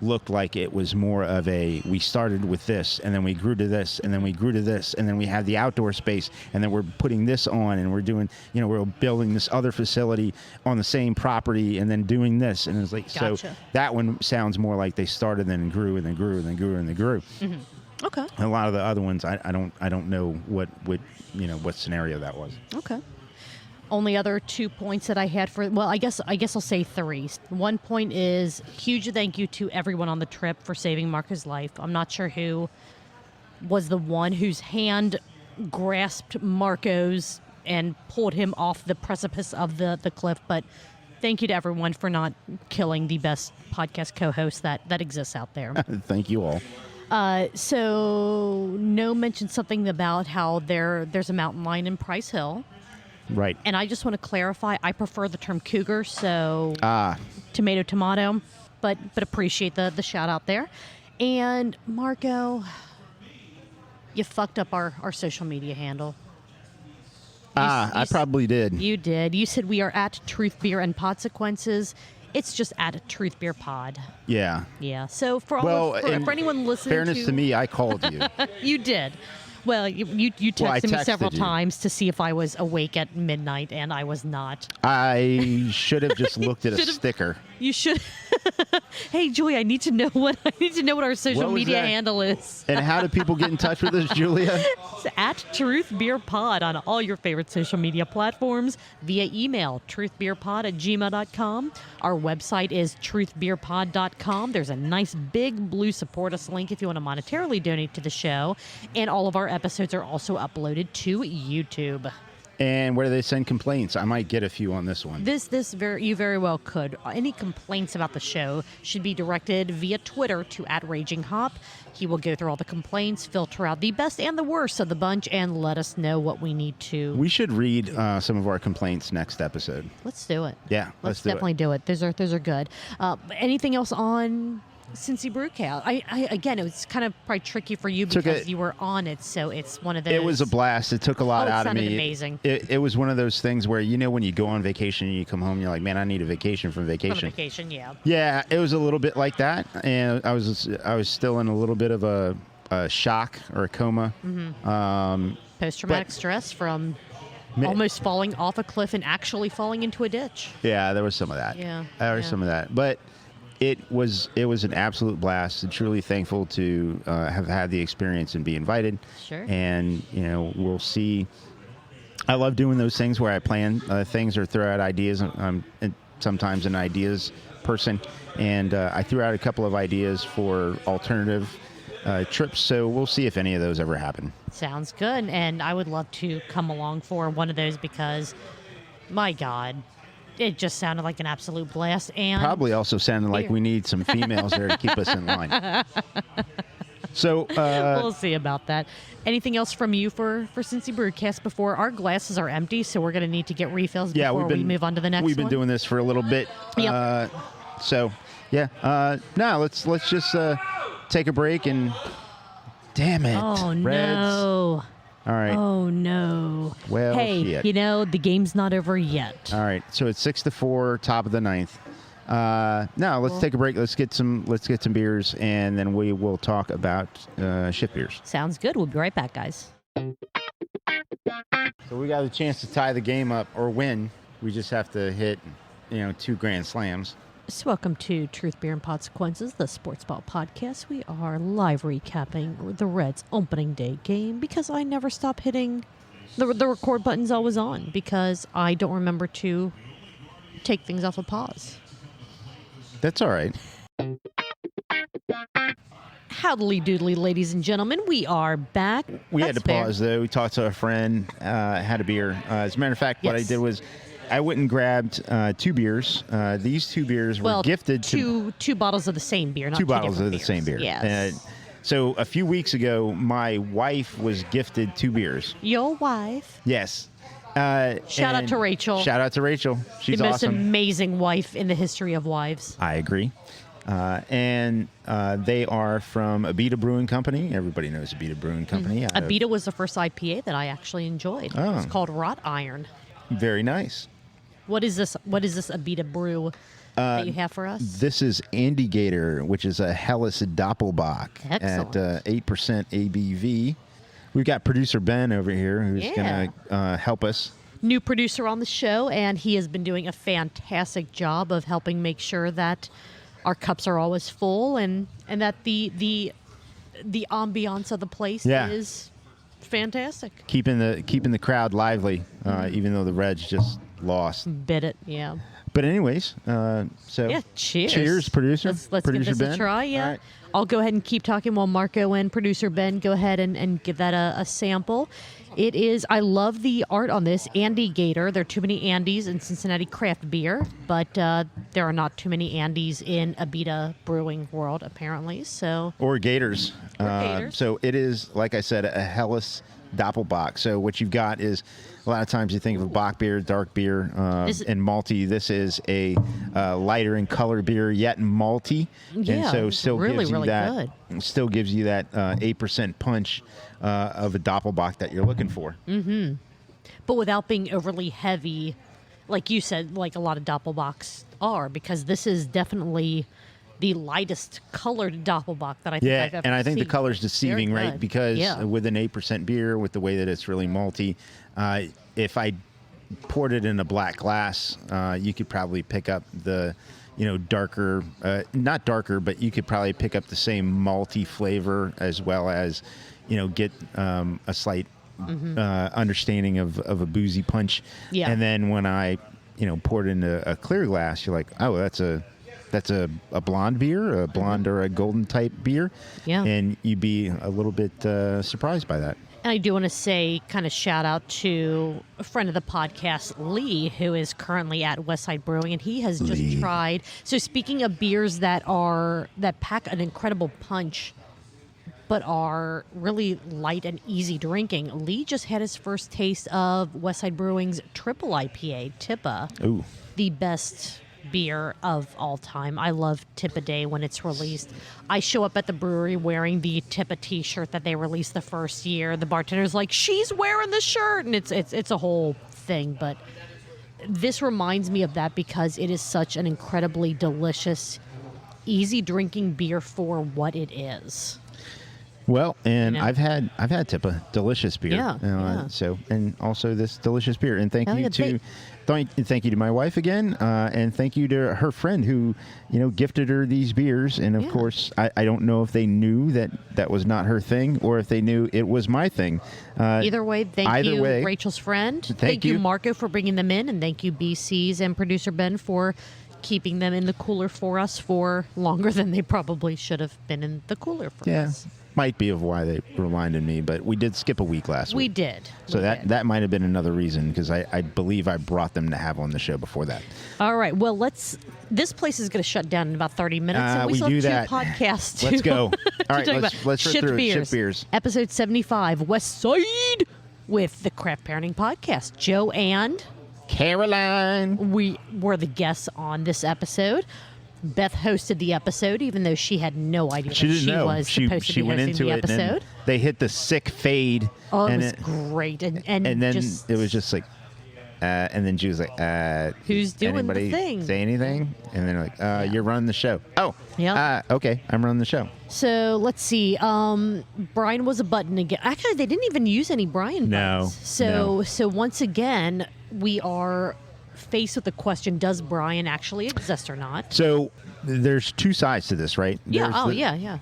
looked like it was more of we started with this, and then we grew to this, and then we grew to this, and then we had the outdoor space, and then we're putting this on, and we're doing, we're building this other facility on the same property, and then doing this. And it's like, Gotcha. So that one sounds more like they started and then grew and then grew and then grew and then grew. Mm-hmm. Okay. And a lot of the other ones, I don't know what scenario that was. Okay. Only other 2 points that I had I guess I'll say 3. One point is huge thank you to everyone on the trip for saving Marco's life. I'm not sure who was the one whose hand grasped Marco's and pulled him off the precipice of the cliff, but thank you to everyone for not killing the best podcast co-host that exists out there. Thank you all. So Gnome mentioned something about how there's a mountain lion in Price Hill. Right. And I just want to clarify, I prefer the term cougar, so tomato, but appreciate the shout out there. And Marco, you fucked up our social media handle. I probably did. You did. You said we are at Truth Beer and Podsequences. It's just at Truth Beer Pod. Yeah. Yeah. So for anyone listening, fairness to me, I called you. You did. Well, you texted me several times to see if I was awake at midnight, and I was not. I should have just looked at a sticker. You should. Hey, Julia, I need to know what our social media handle is. And how do people get in touch with us, Julia? It's at Truth Beer Pod on all your favorite social media platforms, via email, truthbeerpod@gmail.com. Our website is truthbeerpod.com. There's a nice big blue support us link if you want to monetarily donate to the show. And all of our episodes are also uploaded to YouTube. And where do they send complaints? I might get a few on this one. You very well could. Any complaints about the show should be directed via Twitter to @RagingHop. He will go through all the complaints, filter out the best and the worst of the bunch, and let us know what we need to. We should read some of our complaints next episode. Let's do it. Yeah, let's definitely do it. Those are good. Anything else on Cincy Brewcast? Again, it was kind of probably tricky for you because you were on it, so it's one of those. It was a blast. It took a lot out of me. Amazing. It was one of those things where, when you go on vacation and you come home, you're like, man, I need a vacation from vacation. From vacation, yeah. Yeah, it was a little bit like that, and I was still in a little bit of a shock or a coma. Mm-hmm. Post-traumatic stress from almost falling off a cliff and actually falling into a ditch. Yeah, there was some of that. Yeah, there was some of that, but. It was an absolute blast, and truly thankful to have had the experience and be invited. Sure. And, we'll see. I love doing those things where I plan things or throw out ideas. I'm sometimes an ideas person, and I threw out a couple of ideas for alternative trips, so we'll see if any of those ever happen. Sounds good, and I would love to come along for one of those because, my God, it just sounded like an absolute blast. And probably also sounded like we need some females there to keep us in line. So we'll see about that. Anything else from you for Cincy Brewcast before our glasses are empty? So we're going to need to get refills before we move on to the next one. We've been doing this for a little bit. Yep. So yeah. Now let's just take a break and. Damn it! Oh Reds. no! All right. Oh no! Well, hey, shit. you know the game's not over yet. All right. So it's 6-4, top of the ninth. Now let's take a break. Let's get some beers, and then we will talk about shift beers. Sounds good. We'll be right back, guys. So we got a chance to tie the game up or win. We just have to hit, 2 grand slams. So welcome to Truth, Beer, and Consequences, the Sports Ball Podcast. We are live recapping the Reds' opening day game because I never stop hitting the record button's always on because I don't remember to take things off of pause. That's all right. Howdly doodly, ladies and gentlemen. We are back. We had to fair. pause, though. We talked to a friend, had a beer. As a matter of fact, what I did was I went and grabbed 2 beers. These 2 beers were gifted to two bottles of the same beer, not 2 bottles of the beers. same beer. Yes. So a few weeks ago, my wife was gifted 2 beers. Your wife. Yes. Shout out to Rachel. Shout out to Rachel. She's the most awesome. amazing wife in the history of wives. I agree. And they are from Siiiide Brewing Company. Everybody knows Siiiide Brewing Company. Siiiide was the first IPA that I actually enjoyed. Oh. It's called Wrought Iron. Very nice. What is this Siiiide brew that you have for us? This is Andy Gator, which is a Helles Doppelbock Excellent. at 8% ABV. We've got producer Ben over here who's going to help us. New producer on the show, and he has been doing a fantastic job of helping make sure that our cups are always full and that the ambiance of the place is fantastic. Keeping the crowd lively, even though the Reds just lost. Bit it, yeah. But anyways, cheers, producer. Let's producer give this Ben. a try. Yeah, right. I'll go ahead and keep talking while Marco and producer Ben go ahead and give that a sample. It is. I love the art on this Andy Gator. There are too many Andys in Cincinnati Craft Beer, but there are not too many Andys in Siiiide Brewing world apparently. So or Gators. Gators. So it is, like I said, a Helles Doppelbock. So what you've got is a lot of times you think of a Bock beer, dark beer, and malty. This is a lighter in color beer, yet malty, and so still really, gives you really that. good. Still gives you that 8% punch of a Doppelbock that you're looking for. Mm-hmm. But without being overly heavy, like you said, like a lot of Doppelbocks are, because this is definitely the lightest colored Doppelbock that I think I've ever seen. And I think the color's deceiving, Very right? good. Because with an 8% beer, with the way that it's really malty, if I poured it in a black glass, you could probably pick up the, darker, not darker, but you could probably pick up the same malty flavor as well as, get a slight understanding of a boozy punch. Yeah. And then when I, poured it into a clear glass, you're like, oh, that's a blonde beer, a blonde or a golden type beer. Yeah. And you'd be a little bit surprised by that. And I do want to say, kind of shout out to a friend of the podcast, Lee, who is currently at Westside Brewing, and he has just tried. So speaking of beers that pack an incredible punch, but are really light and easy drinking, Lee just had his first taste of Westside Brewing's triple IPA, Tippa. Ooh. The best beer of all time. I love Tippa Day when it's released. I show up at the brewery wearing the Tippa t-shirt that they released the first year. The bartender's like, she's wearing the shirt, and it's a whole thing. But this reminds me of that because it is such an incredibly delicious, easy drinking beer for what it is. Well, and I've had Tippa, delicious beer. Yeah. So, and also this delicious beer. And thank you to my wife again, and thank you to her friend who, gifted her these beers. And of course, I don't know if they knew that was not her thing, or if they knew it was my thing. Either way, thank you, Rachel's friend. Thank you, Marco, for bringing them in, and thank you, BC's and producer Ben, for keeping them in the cooler for us for longer than they probably should have been in the cooler for us. might be of why they reminded me, but we did skip a week last week. We did. So We did. that might have been another reason, because I believe I brought them to have on the show before that. All right. Well, this place is going to shut down in about 30 minutes, and we still do have that. 2 podcasts to Let's go. All right, talk let's about. rip Shipped through it. Beers, Shipped Beers. Episode 75, West Side, with the Craft Parenting Podcast. Joe and Caroline. we were the guests on this episode. Beth hosted the episode, even though she had no idea She that didn't she know. was supposed to She be went hosting into the it, and then episode. they hit the sick fade. Oh, it and was great. And then just, it was just like, and then she was like, Who's doing the anybody thing?" say anything? And then like, you're running the show. Oh, Yeah. Okay, I'm running the show. So let's see. Brian was a button again. Actually, they didn't even use any Brian No, buttons. So once again, we are faced with the question: does Brian actually exist or not? So there's 2 sides to this, right? Yeah. There's Yeah.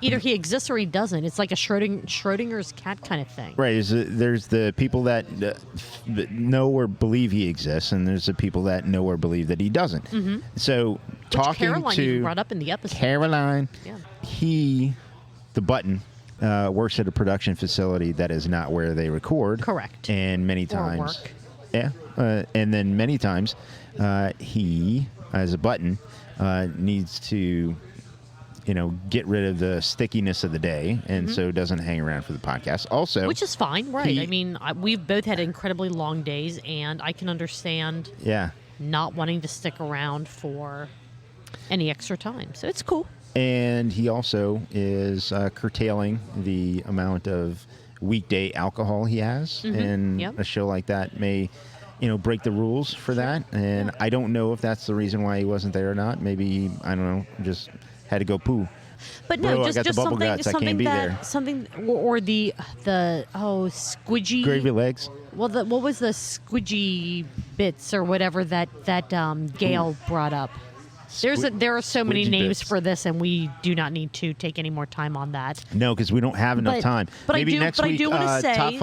Either he exists or he doesn't. It's like a Schrodinger's cat kind of thing. Right. There's the people that know or believe he exists, and there's the people that know or believe that he doesn't. Mm-hmm. So Which talking Caroline to even brought up in the episode. Caroline, Yeah. the button, works at a production facility that is not where they record. Correct. And many Or times, work. yeah, and then many times, he, as a button, needs to, get rid of the stickiness of the day, and so doesn't hang around for the podcast. Also, Which is fine, right? he- I mean, we've both had incredibly long days, and I can understand yeah. not wanting to stick around for any extra time. So it's cool. And he also is curtailing the amount of weekday alcohol he has. And Yep. a show like that may, break the rules for that. And I don't know if that's the reason why he wasn't there or not. Maybe, I don't know, just had to go poo. But no, Bro, I just got the bubble something, guts. I something can't be that there. something or the squidgy. Gravy legs. Well, what was the squidgy bits or whatever that Gail brought up? There are so many Squidgy names bits. for this, and we do not need to take any more time on that. No, because we don't have enough But- time. but I Maybe do- next but I week, do wanna say-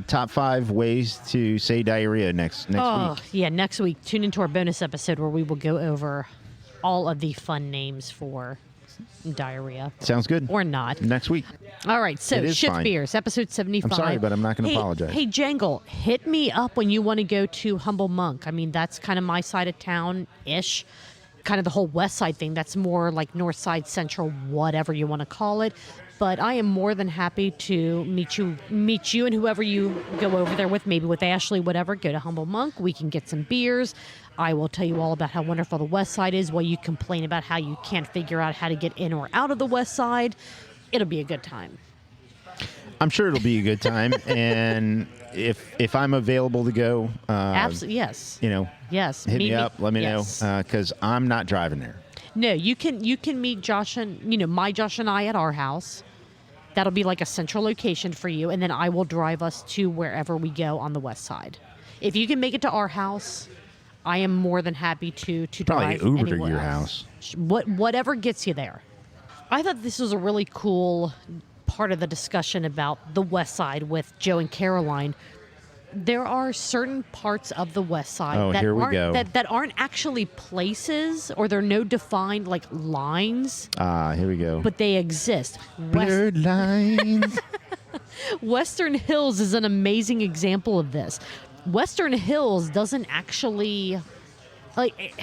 top five ways to say diarrhea next Oh, week. yeah, next week tune into our bonus episode where we will go over all of the fun names for diarrhea. Sounds good. Or not. Next week. All right, so It is Shipped fine. Beers, episode 75. I'm sorry, but I'm not gonna apologize. Hey, Jangle, hit me up when you want to go to Humble Monk. I mean, that's kind of my side of town-ish. Kind of the whole west side thing. That's more like north side, central, whatever you want to call it. But I am more than happy to meet you and whoever you go over there with, maybe with Ashley, whatever. Go to Humble Monk. We can get some beers. I will tell you all about how wonderful the west side is while you complain about how you can't figure out how to get in or out of the west side. It'll be a good time. I'm sure it'll be a good time, and if I'm available to go, Absolutely, yes. Yes. hit me up. Let me yes. know, because I'm not driving there. No, you can meet Josh and my Josh and I at our house. That'll be like a central location for you, and then I will drive us to wherever we go on the west side. If you can make it to our house, I am more than happy to Probably drive Uber to anywhere your else. house. Whatever gets you there. I thought this was a really cool part of the discussion about the west side with Joe and Caroline. There are certain parts of the west side Oh, that here we aren't go. that aren't actually places, or there are no defined like lines, Here we go. but they exist. Blurred lines. Western Hills is an amazing example of this. Western Hills doesn't actually, like,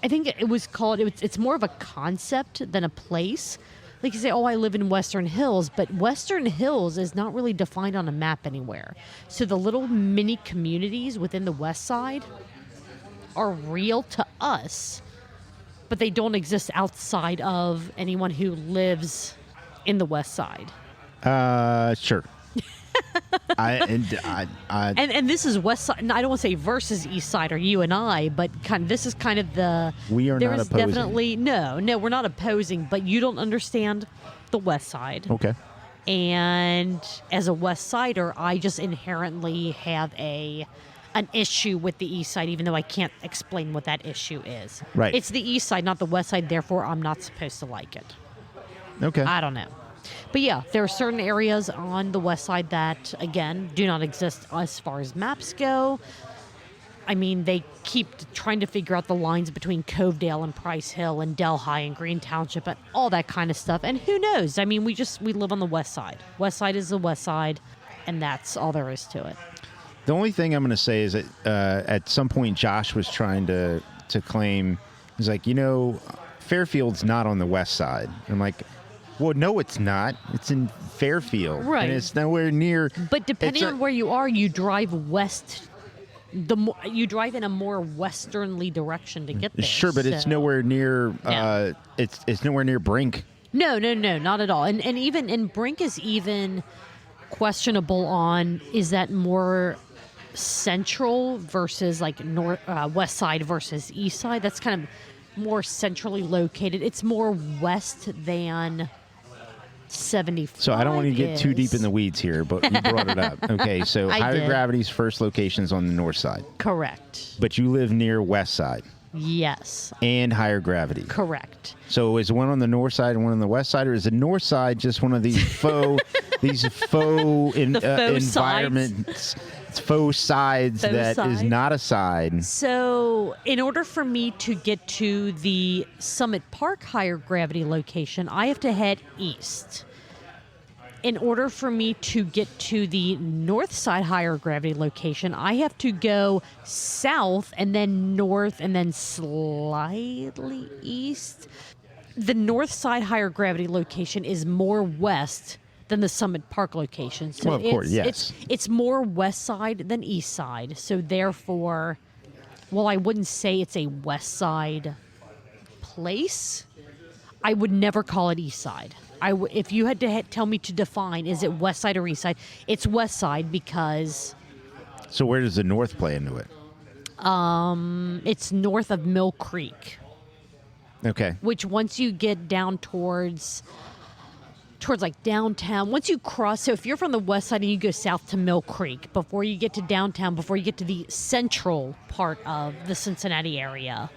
I think it was called, it's more of a concept than a place. Like you say, oh, I live in Western Hills, but Western Hills is not really defined on a map anywhere. So the little mini communities within the west side are real to us, but they don't exist outside of anyone who lives in the west side. Sure. And this is west side. No, I don't want to say versus east side or you and I, but this is kind of the. We are there not is opposing. definitely no, we're not opposing, but you don't understand the west side. Okay. And as a west sider, I just inherently have an issue with the east side, even though I can't explain what that issue is. Right. It's the east side, not the west side. Therefore, I'm not supposed to like it. Okay. I don't know. But yeah, there are certain areas on the west side that, again, do not exist as far as maps go. I mean, they keep trying to figure out the lines between Covedale and Price Hill and Delhi and Green Township and all that kind of stuff. And who knows? I mean, we live on the west side. West side is the west side, and that's all there is to it. The only thing I'm going to say is that at some point Josh was trying to claim, he's like, Fairfield's not on the west side. I'm like, well, no, it's not. It's in Fairfield. Right. And it's nowhere near. But depending on where you are, you drive west. You drive in a more westernly direction to get there. Sure, but it's nowhere near. No. It's nowhere near Brink. No, not at all. And even Brink is even questionable on, is that more central versus like north, west side versus east side? That's kind of more centrally located. It's more west than 75. So I don't want to get too deep in the weeds here, but you brought it up. Okay, so Higher Gravity's first location's on the north side. Correct. But you live near west side. Yes. And Higher Gravity. Correct. So is one on the north side and one on the west side, or is the north side just one of these faux environments, faux sides is not a side? So in order for me to get to the Summit Park Higher Gravity location, I have to head east. In order for me to get to the north side Higher Gravity location, I have to go south and then north and then slightly east. The north side Higher Gravity location is more west than the Summit Park location. So well, of course, yes. It's more west side than east side. So therefore, I wouldn't say it's a west side place. I would never call it east side. If you had to tell me to define, is it west side or east side? It's west side because... So where does the north play into it? It's north of Mill Creek. Okay. Which once you get down towards like downtown, once you cross, so if you're from the west side and you go south to Mill Creek, before you get to downtown, before you get to the central part of the Cincinnati area,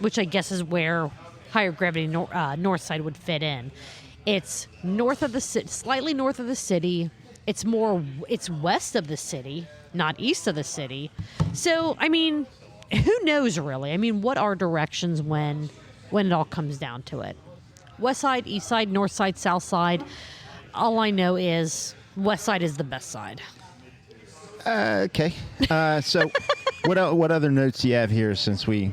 which I guess is where Higher Gravity north side would fit in. It's north of the city, slightly north of the city. It's west of the city, not east of the city. So, I mean, who knows really? I mean, what are directions when it all comes down to it? West side, east side, north side, south side. All I know is west side is the best side. Okay. So what other notes do you have here since we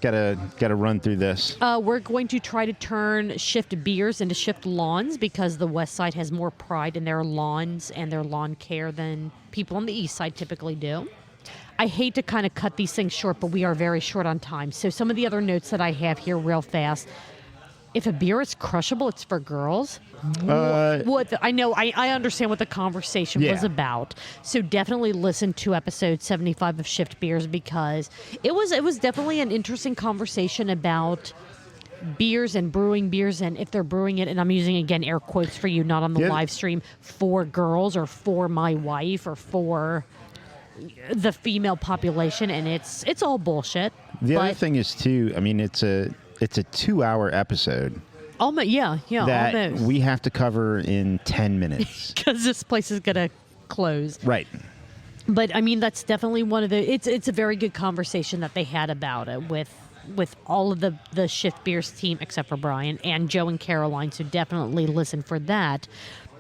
Gotta run through this. We're going to try to turn Shift Beers into Shift Lawns because the west side has more pride in their lawns and their lawn care than people on the east side typically do. I hate to kind of cut these things short, but we are very short on time. So some of the other notes that I have here real fast. If a beer is crushable, it's for girls. I know. I understand what the conversation was about. So definitely listen to episode 75 of Shift Beers because it was definitely an interesting conversation about beers and brewing beers and if they're brewing it. And I'm using again air quotes for you, not on the live stream, for girls or for my wife or for the female population, and it's all bullshit. The other thing is too. I mean, it's a 2-hour episode. Almost, yeah, that almost. We have to cover in 10 minutes. Because this place is going to close. Right. But, I mean, that's definitely one of the... It's a very good conversation that they had about it with all of the Shift Beers team, except for Brian, and Joe and Caroline, so definitely listen for that.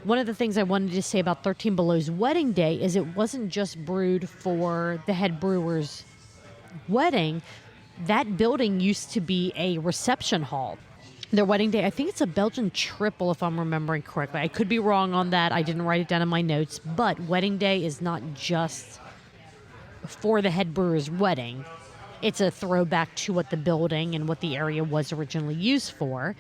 One of the things I wanted to say about 13 Below's wedding day is it wasn't just brewed for the head brewer's wedding. That building used to be a reception hall. Their wedding day, I think it's a Belgian triple, if I'm remembering correctly. I could be wrong on that. I didn't write it down in my notes. But wedding day is not just for the head brewer's wedding. It's a throwback to what the building and what the area was originally used for.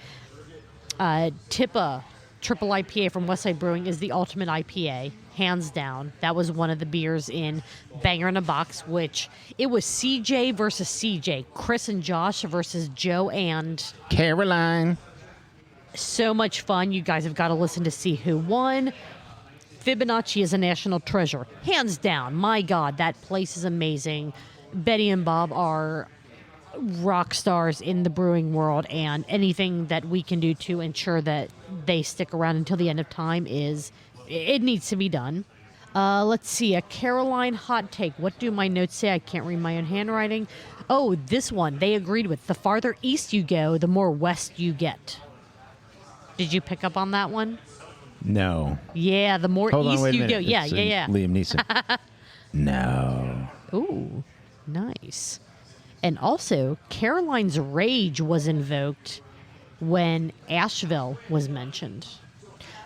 Tippa Triple IPA from Westside Brewing is the ultimate IPA, hands down. That was one of the beers in Banger in a Box, which it was CJ versus CJ, Chris and Josh versus Joe and Caroline. So much fun. You guys have got to listen to see who won. Fibonacci is a national treasure, hands down. My God, that place is amazing. Betty and Bob are rock stars in the brewing world, and anything that we can do to ensure that they stick around until the end of time it needs to be done. Let's see, a Caroline hot take. What do my notes say? I can't read my own handwriting. Oh, this one they agreed with. The farther east you go, the more west you get. Did you pick up on that one? No. Yeah, the more Hold on, east wait a you minute. go. Yeah, It's, yeah. Liam Neeson. No. Ooh, nice. And also, Caroline's rage was invoked when Asheville was mentioned.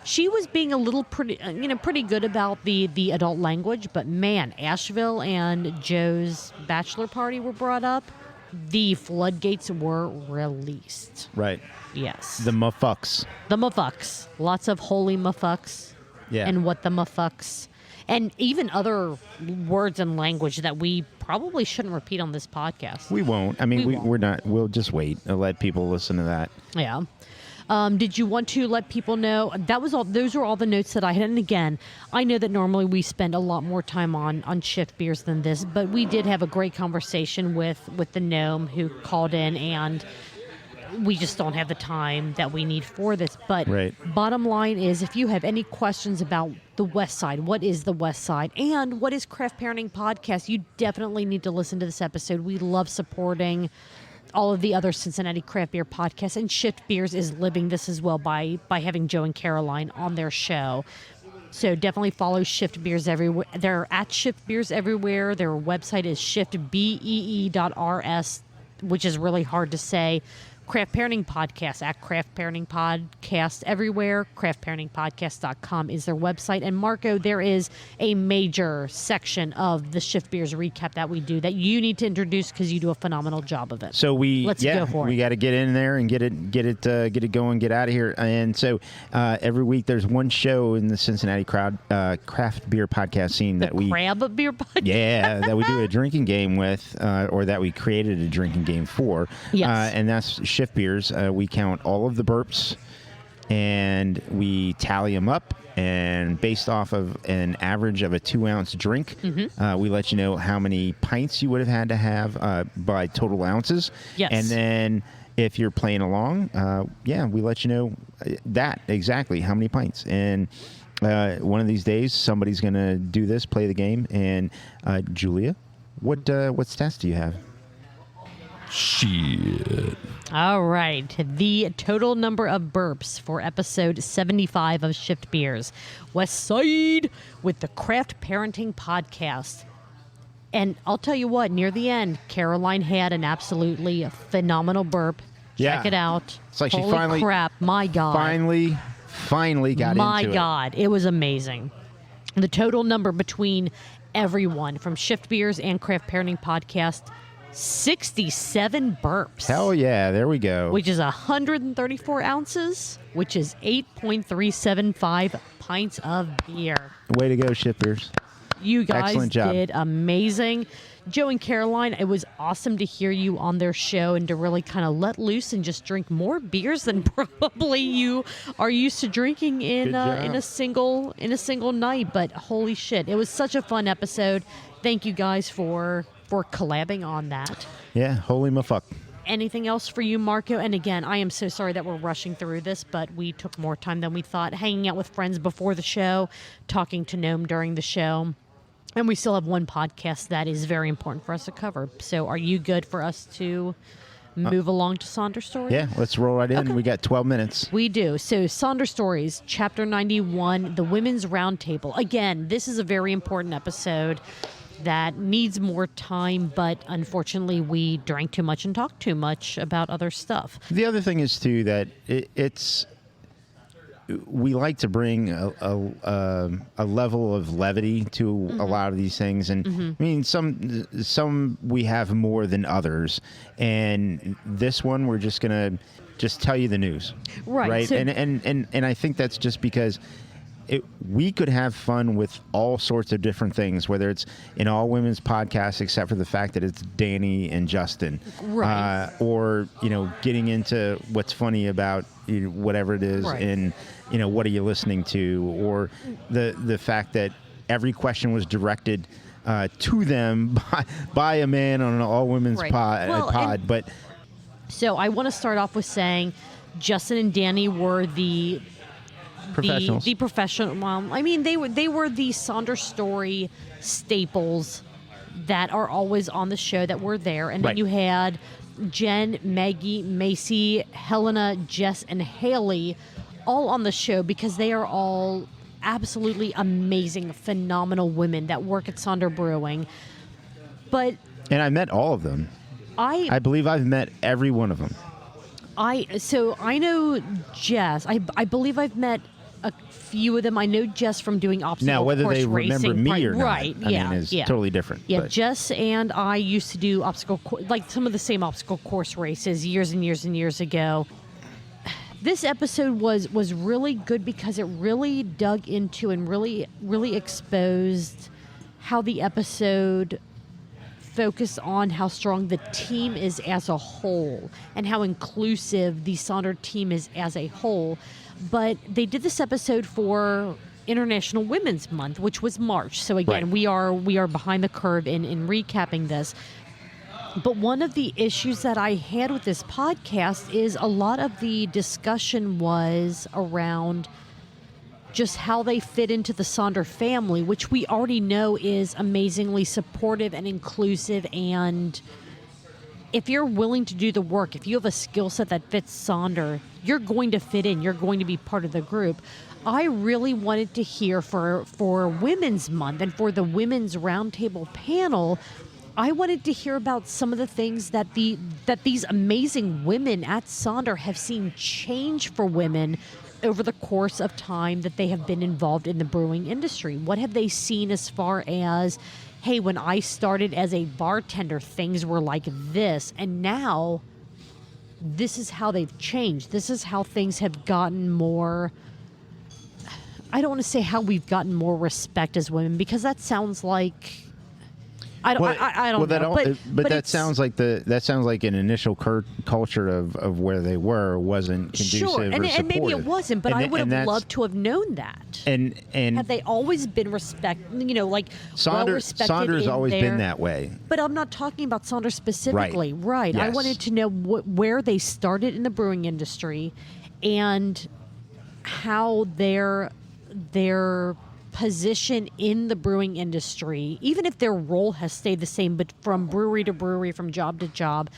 She was being a little pretty good about the adult language, but man, Asheville and Joe's bachelor party were brought up. The floodgates were released. Right. Yes. The muffucks. The muffucks. Lots of holy muffucks. Yeah. And what the muffucks. And even other words and language that we probably shouldn't repeat on this podcast. We won't. I mean, We won't. we're not. We'll just wait and let people listen to that. Yeah. Did you want to let people know? That was all. Those were all the notes that I had. And again, I know that normally we spend a lot more time on shift beers than this, but we did have a great conversation with the Gnome who called in, and we just don't have the time that we need for this. But Right. Bottom line is, if you have any questions about the West Side, what is the West Side, and what is Craft Parenting Podcast, you definitely need to listen to this episode. We love supporting all of the other Cincinnati Craft Beer podcasts, and Shift Beers is living this as well by having Joe and Caroline on their show. So definitely follow Shift Beers everywhere. They're at Shift Beers everywhere. Their website is shiftbee.rs, which is really hard to say. Craft Parenting Podcast at Craft Parenting Podcast everywhere. CraftParentingPodcast.com is their website. And Marco, there is a major section of the Shift Beers recap that we do that you need to introduce because you do a phenomenal job of it. So Let's go for it. We got to get in there and get it going, get out of here. And so every week there's one show in the Cincinnati craft beer podcast scene that we Crab Beer Podcast. that we do a drinking game with, or that we created a drinking game for. Yes. And that's Shift Beers. We count all of the burps and we tally them up, and based off of an average of a 2-ounce drink, we let you know how many pints you would have had to have by total ounces. Yes. And then if you're playing along, we let you know that exactly how many pints. And one of these days somebody's going to do this, play the game. And Julia, what stats do you have? Shit. All right. The total number of burps for episode 75 of Shift Beers. West Side with the Craft Parenting Podcast. And I'll tell you what, near the end, Caroline had an absolutely phenomenal burp. Check it out. It's like she Holy finally- crap. My God. Finally got My into it. God. It was amazing. The total number between everyone from Shift Beers and Craft Parenting Podcast, 67 burps. Hell yeah, there we go. Which is 134 ounces, which is 8.375 pints of beer. Way to go, shippers. You guys Excellent job. did amazing. Joe and Caroline, it was awesome to hear you on their show and to really kind of let loose and just drink more beers than probably you are used to drinking in a single night. But holy shit, it was such a fun episode. Thank you guys for collabing on that. Yeah, holy mafuck. Anything else for you, Marco? And again, I am so sorry that we're rushing through this, but we took more time than we thought, hanging out with friends before the show, talking to Gnome during the show. And we still have one podcast that is very important for us to cover. So are you good for us to move along to Sonder Stories? Yeah, let's roll right in. Okay. We got 12 minutes. We do. So Sonder Stories, Chapter 91, the Women's Roundtable. Again, this is a very important episode that needs more time, but unfortunately we drank too much and talked too much about other stuff. The other thing is, too, that we like to bring a level of levity to a lot of these things. And I mean, some we have more than others. And this one, we're just going to just tell you the news. Right. So, and I think that's just because we could have fun with all sorts of different things, whether it's an all-women's podcast, except for the fact that it's Danny and Justin. Right. Or, getting into what's funny about whatever it is, Right. and, what are you listening to? Or the fact that every question was directed to them by a man on an all-women's Right. pod. But so I want to start off with saying Justin and Danny were Professionals. the professional. Well, I mean, they were the Sonder story staples that are always on the show that were there, and then Right. you had Jen, Maggie, Macy, Helena, Jess, and Haley all on the show because they are all absolutely amazing, phenomenal women that work at Sonder Brewing. But And I met all of them. I I believe I've met every one of them. know Jess. I believe I've met a few of them. I know Jess from doing obstacle Now, whether course they remember racing. me or not, right? I Yeah, mean, is yeah. totally different. Yeah, but- Jess and I used to do like some of the same obstacle course races years and years and years ago. This episode was really good because it really dug into and really exposed how the episode focused on how strong the team is as a whole and how inclusive the Sonder team is as a whole. But they did this episode for International Women's Month, which was March. So again, Right. we are behind the curve in recapping this. But one of the issues that I had with this podcast is a lot of the discussion was around just how they fit into the Sonder family, which we already know is amazingly supportive and inclusive. And if you're willing to do the work, if you have a skill set that fits Sonder, you're going to fit in. You're going to be part of the group. I really wanted to hear for Women's Month and for the Women's Roundtable panel, I wanted to hear about some of the things that these amazing women at Sonder have seen change for women over the course of time that they have been involved in the brewing industry. What have they seen as far as, hey, when I started as a bartender, things were like this, and now this is how they've changed. This is how things have gotten more, I don't want to say how we've gotten more respect as women, because that sounds like, I don't know. But that sounds like an initial culture of where they were wasn't conducive sure, or and supportive. maybe it wasn't, but I would have that's- loved to have known that. And Have they always been like Sonder, well-respected Sonder's in always their- been that way. But I'm not talking about Sonder specifically. Right. I Yes. wanted to know where they started in the brewing industry and how their position in the brewing industry, even if their role has stayed the same, but from brewery to brewery, from job to job,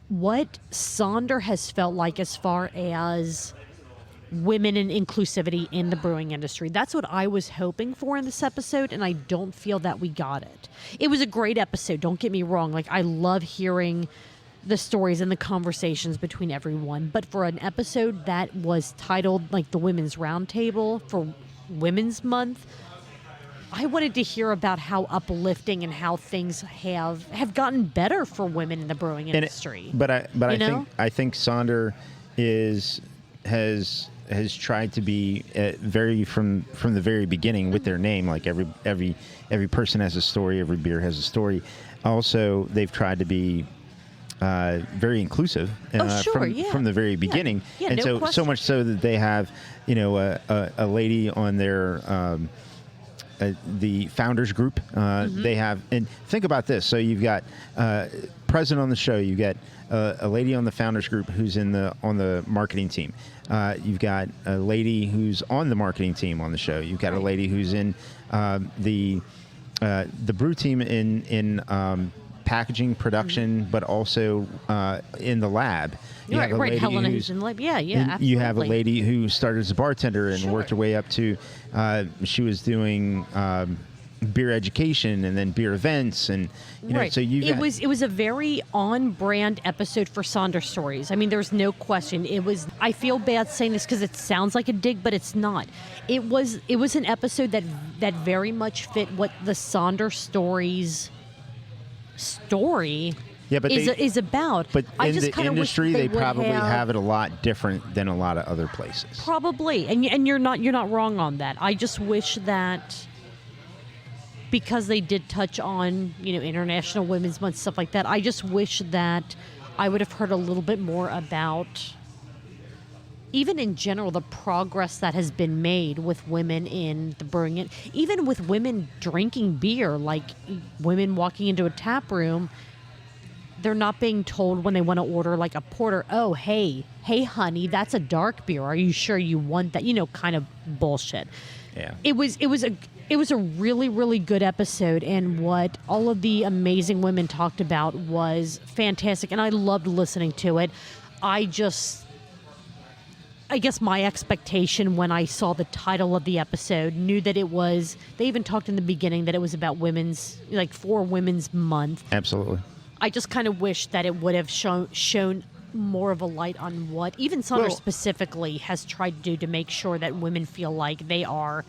what Sonder has felt like as far as women and inclusivity in the brewing industry. That's what I was hoping for in this episode, and I don't feel that we got it. It was a great episode, don't get me wrong. Like, I love hearing the stories and the conversations between everyone, but for an episode that was titled like the Women's Roundtable for Women's Month, I wanted to hear about how uplifting and how things have gotten better for women in the brewing industry. I think Sonder has tried to be very from the very beginning with their name. Like every person has a story, every beer has a story. Also, they've tried to be very inclusive from the very beginning, Yeah, and no so question. much so that they have a lady on their the founders group. They have, and think about this. So you've got present on the show. You get a lady on the founders group who's on the marketing team. You've got a lady who's on the marketing team on the show. You've got a lady who's in the brew team in packaging, production, but also in the lab. You have a lady Helena who's who's in the lab. Yeah, absolutely. you have a lady who started as a bartender and worked her way up to, she was doing beer education and then beer events, and so it was a very on-brand episode for Sonder Stories. I mean, there's no question. It was. I feel bad saying this because it sounds like a dig, but it's not. It was an episode that very much fit what the Sonder Stories story is about. But I in just the industry, wish they would probably have it a lot different than a lot of other places. Probably, and you're not wrong on that. I just wish that, because they did touch on International Women's Month, stuff like that, I just wish that I would have heard a little bit more about, even in general, the progress that has been made with women in the brewing, even with women drinking beer, like women walking into a tap room. they're not being told when they want to order like a porter, oh, hey, honey, that's a dark beer. Are you sure you want that? Kind of bullshit. Yeah. It was a really, really good episode, and what all of the amazing women talked about was fantastic, and I loved listening to it. I guess my expectation when I saw the title of the episode, knew that it was, they even talked in the beginning that it was about for Women's Month. Absolutely. I just kind of wish that it would have shown more of a light on what even Sonder specifically has tried to do to make sure that women feel like they are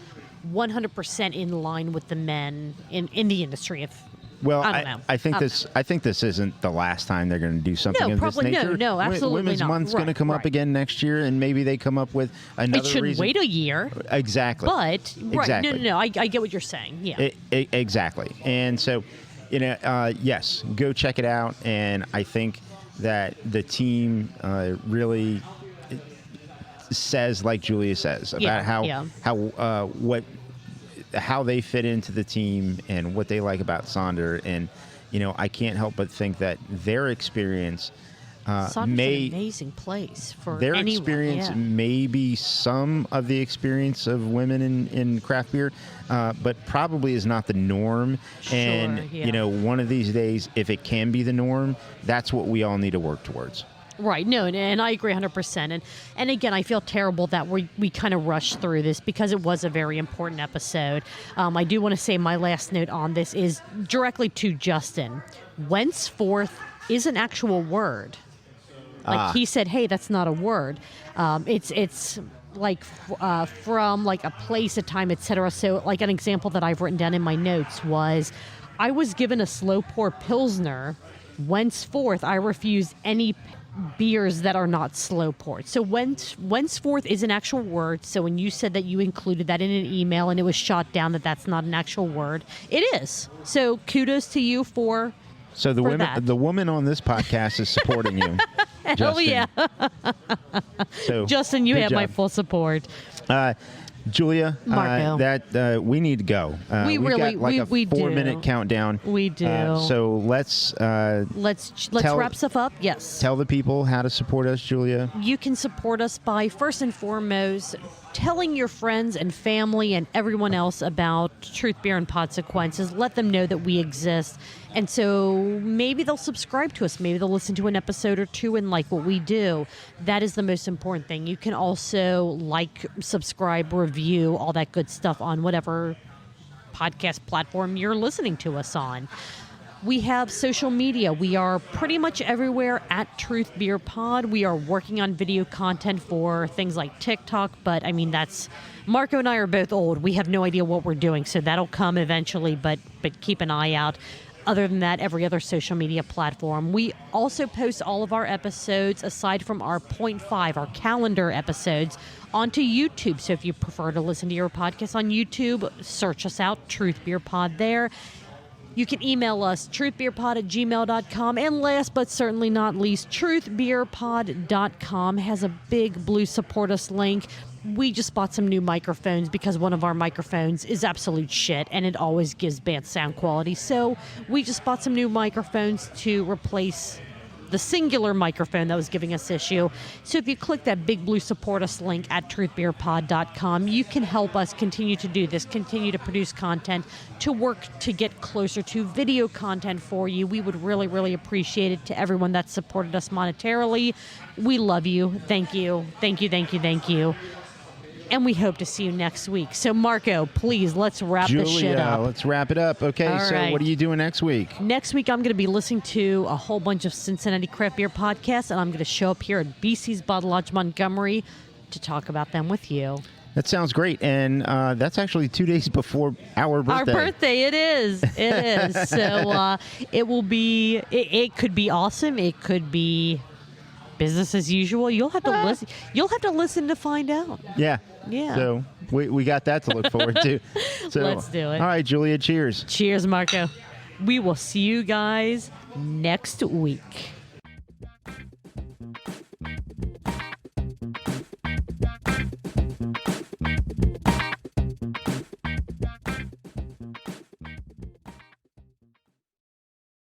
100% in line with the men in the industry. Well, I don't know. I think this isn't the last time they're going to do something No, of probably this nature. no, absolutely Women's not. Month's going to come up again next year, and maybe they come up with another It shouldn't reason. wait a year. Exactly. But Exactly. no. I get what you're saying. Yeah. Exactly. And so, yes, go check it out. And I think that the team really says, like Julia says, about how they fit into the team and what they like about Sonder. And, I can't help but think that their experience Sonder's an amazing place for their anyone. experience may be some of the experience of women in craft beer, but probably is not the norm. Sure, and, yeah. One of these days, if it can be the norm, that's what we all need to work towards. Right. No, and I agree 100%. And again, I feel terrible that we kind of rushed through this because it was a very important episode. I do want to say my last note on this is directly to Justin. Whenceforth is an actual word. Like he said, hey, that's not a word. It's like from like a place, a time, etc. So like an example that I've written down in my notes was, I was given a slow pour Pilsner. Whenceforth, I refuse any beers that are not slow poured. So whenceforth is an actual word. So when you said that you included that in an email and it was shot down that that's not an actual word, it is. So kudos to you for. So the woman on this podcast is supporting you. Hell yeah. So Justin, you have job. my full support. Julia, Marco. we need to go. We we've really- got like a we 4-minute do. countdown. We do. So let's wrap stuff up. Yes. tell the people how to support us, Julia. You can support us by first and foremost telling your friends and family and everyone else about Truth Beer and Podsequences. Let them know that we exist. And so maybe they'll subscribe to us. Maybe they'll listen to an episode or two and like what we do. That is the most important thing. You can also like, subscribe, review, all that good stuff on whatever podcast platform you're listening to us on. We have social media. We are pretty much everywhere at Truth Beer Pod. We are working on video content for things like TikTok, but I mean, that's Marco and I are both old. We have no idea what we're doing, so that'll come eventually, but keep an eye out. Other than that, every other social media platform. We also post all of our episodes, aside from our 0.5, our calendar episodes, onto YouTube. So if you prefer to listen to your podcast on YouTube, search us out, Truth Beer Pod there. You can email us, truthbeerpod@gmail.com. And last but certainly not least, truthbeerpod.com has a big blue support us link. We just bought some new microphones because one of our microphones is absolute shit and it always gives bad sound quality. So we just bought some new microphones to replace the singular microphone that was giving us issue. So if you click that big blue support us link at truthbeerpod.com, you can help us continue to do this, continue to produce content, to work to get closer to video content for you. We would really, really appreciate it. To everyone that supported us monetarily, we love you. Thank you. Thank you, thank you, thank you. And we hope to see you next week. So, Marco, please, let's wrap this shit up. Let's wrap it up. Okay, All so right. what are you doing next week? Next week, I'm going to be listening to a whole bunch of Cincinnati Craft Beer podcasts, and I'm going to show up here at BC's Bottle Lodge Montgomery to talk about them with you. That sounds great. And that's actually 2 days before our birthday. Our birthday, it is. It is. So it will be, it could be awesome. It could be business as usual. You'll have to listen. You'll have to listen to find out. Yeah. Yeah. So we got that to look forward to. So, Let's do it. All right, Julia, cheers. Cheers, Marco. We will see you guys next week.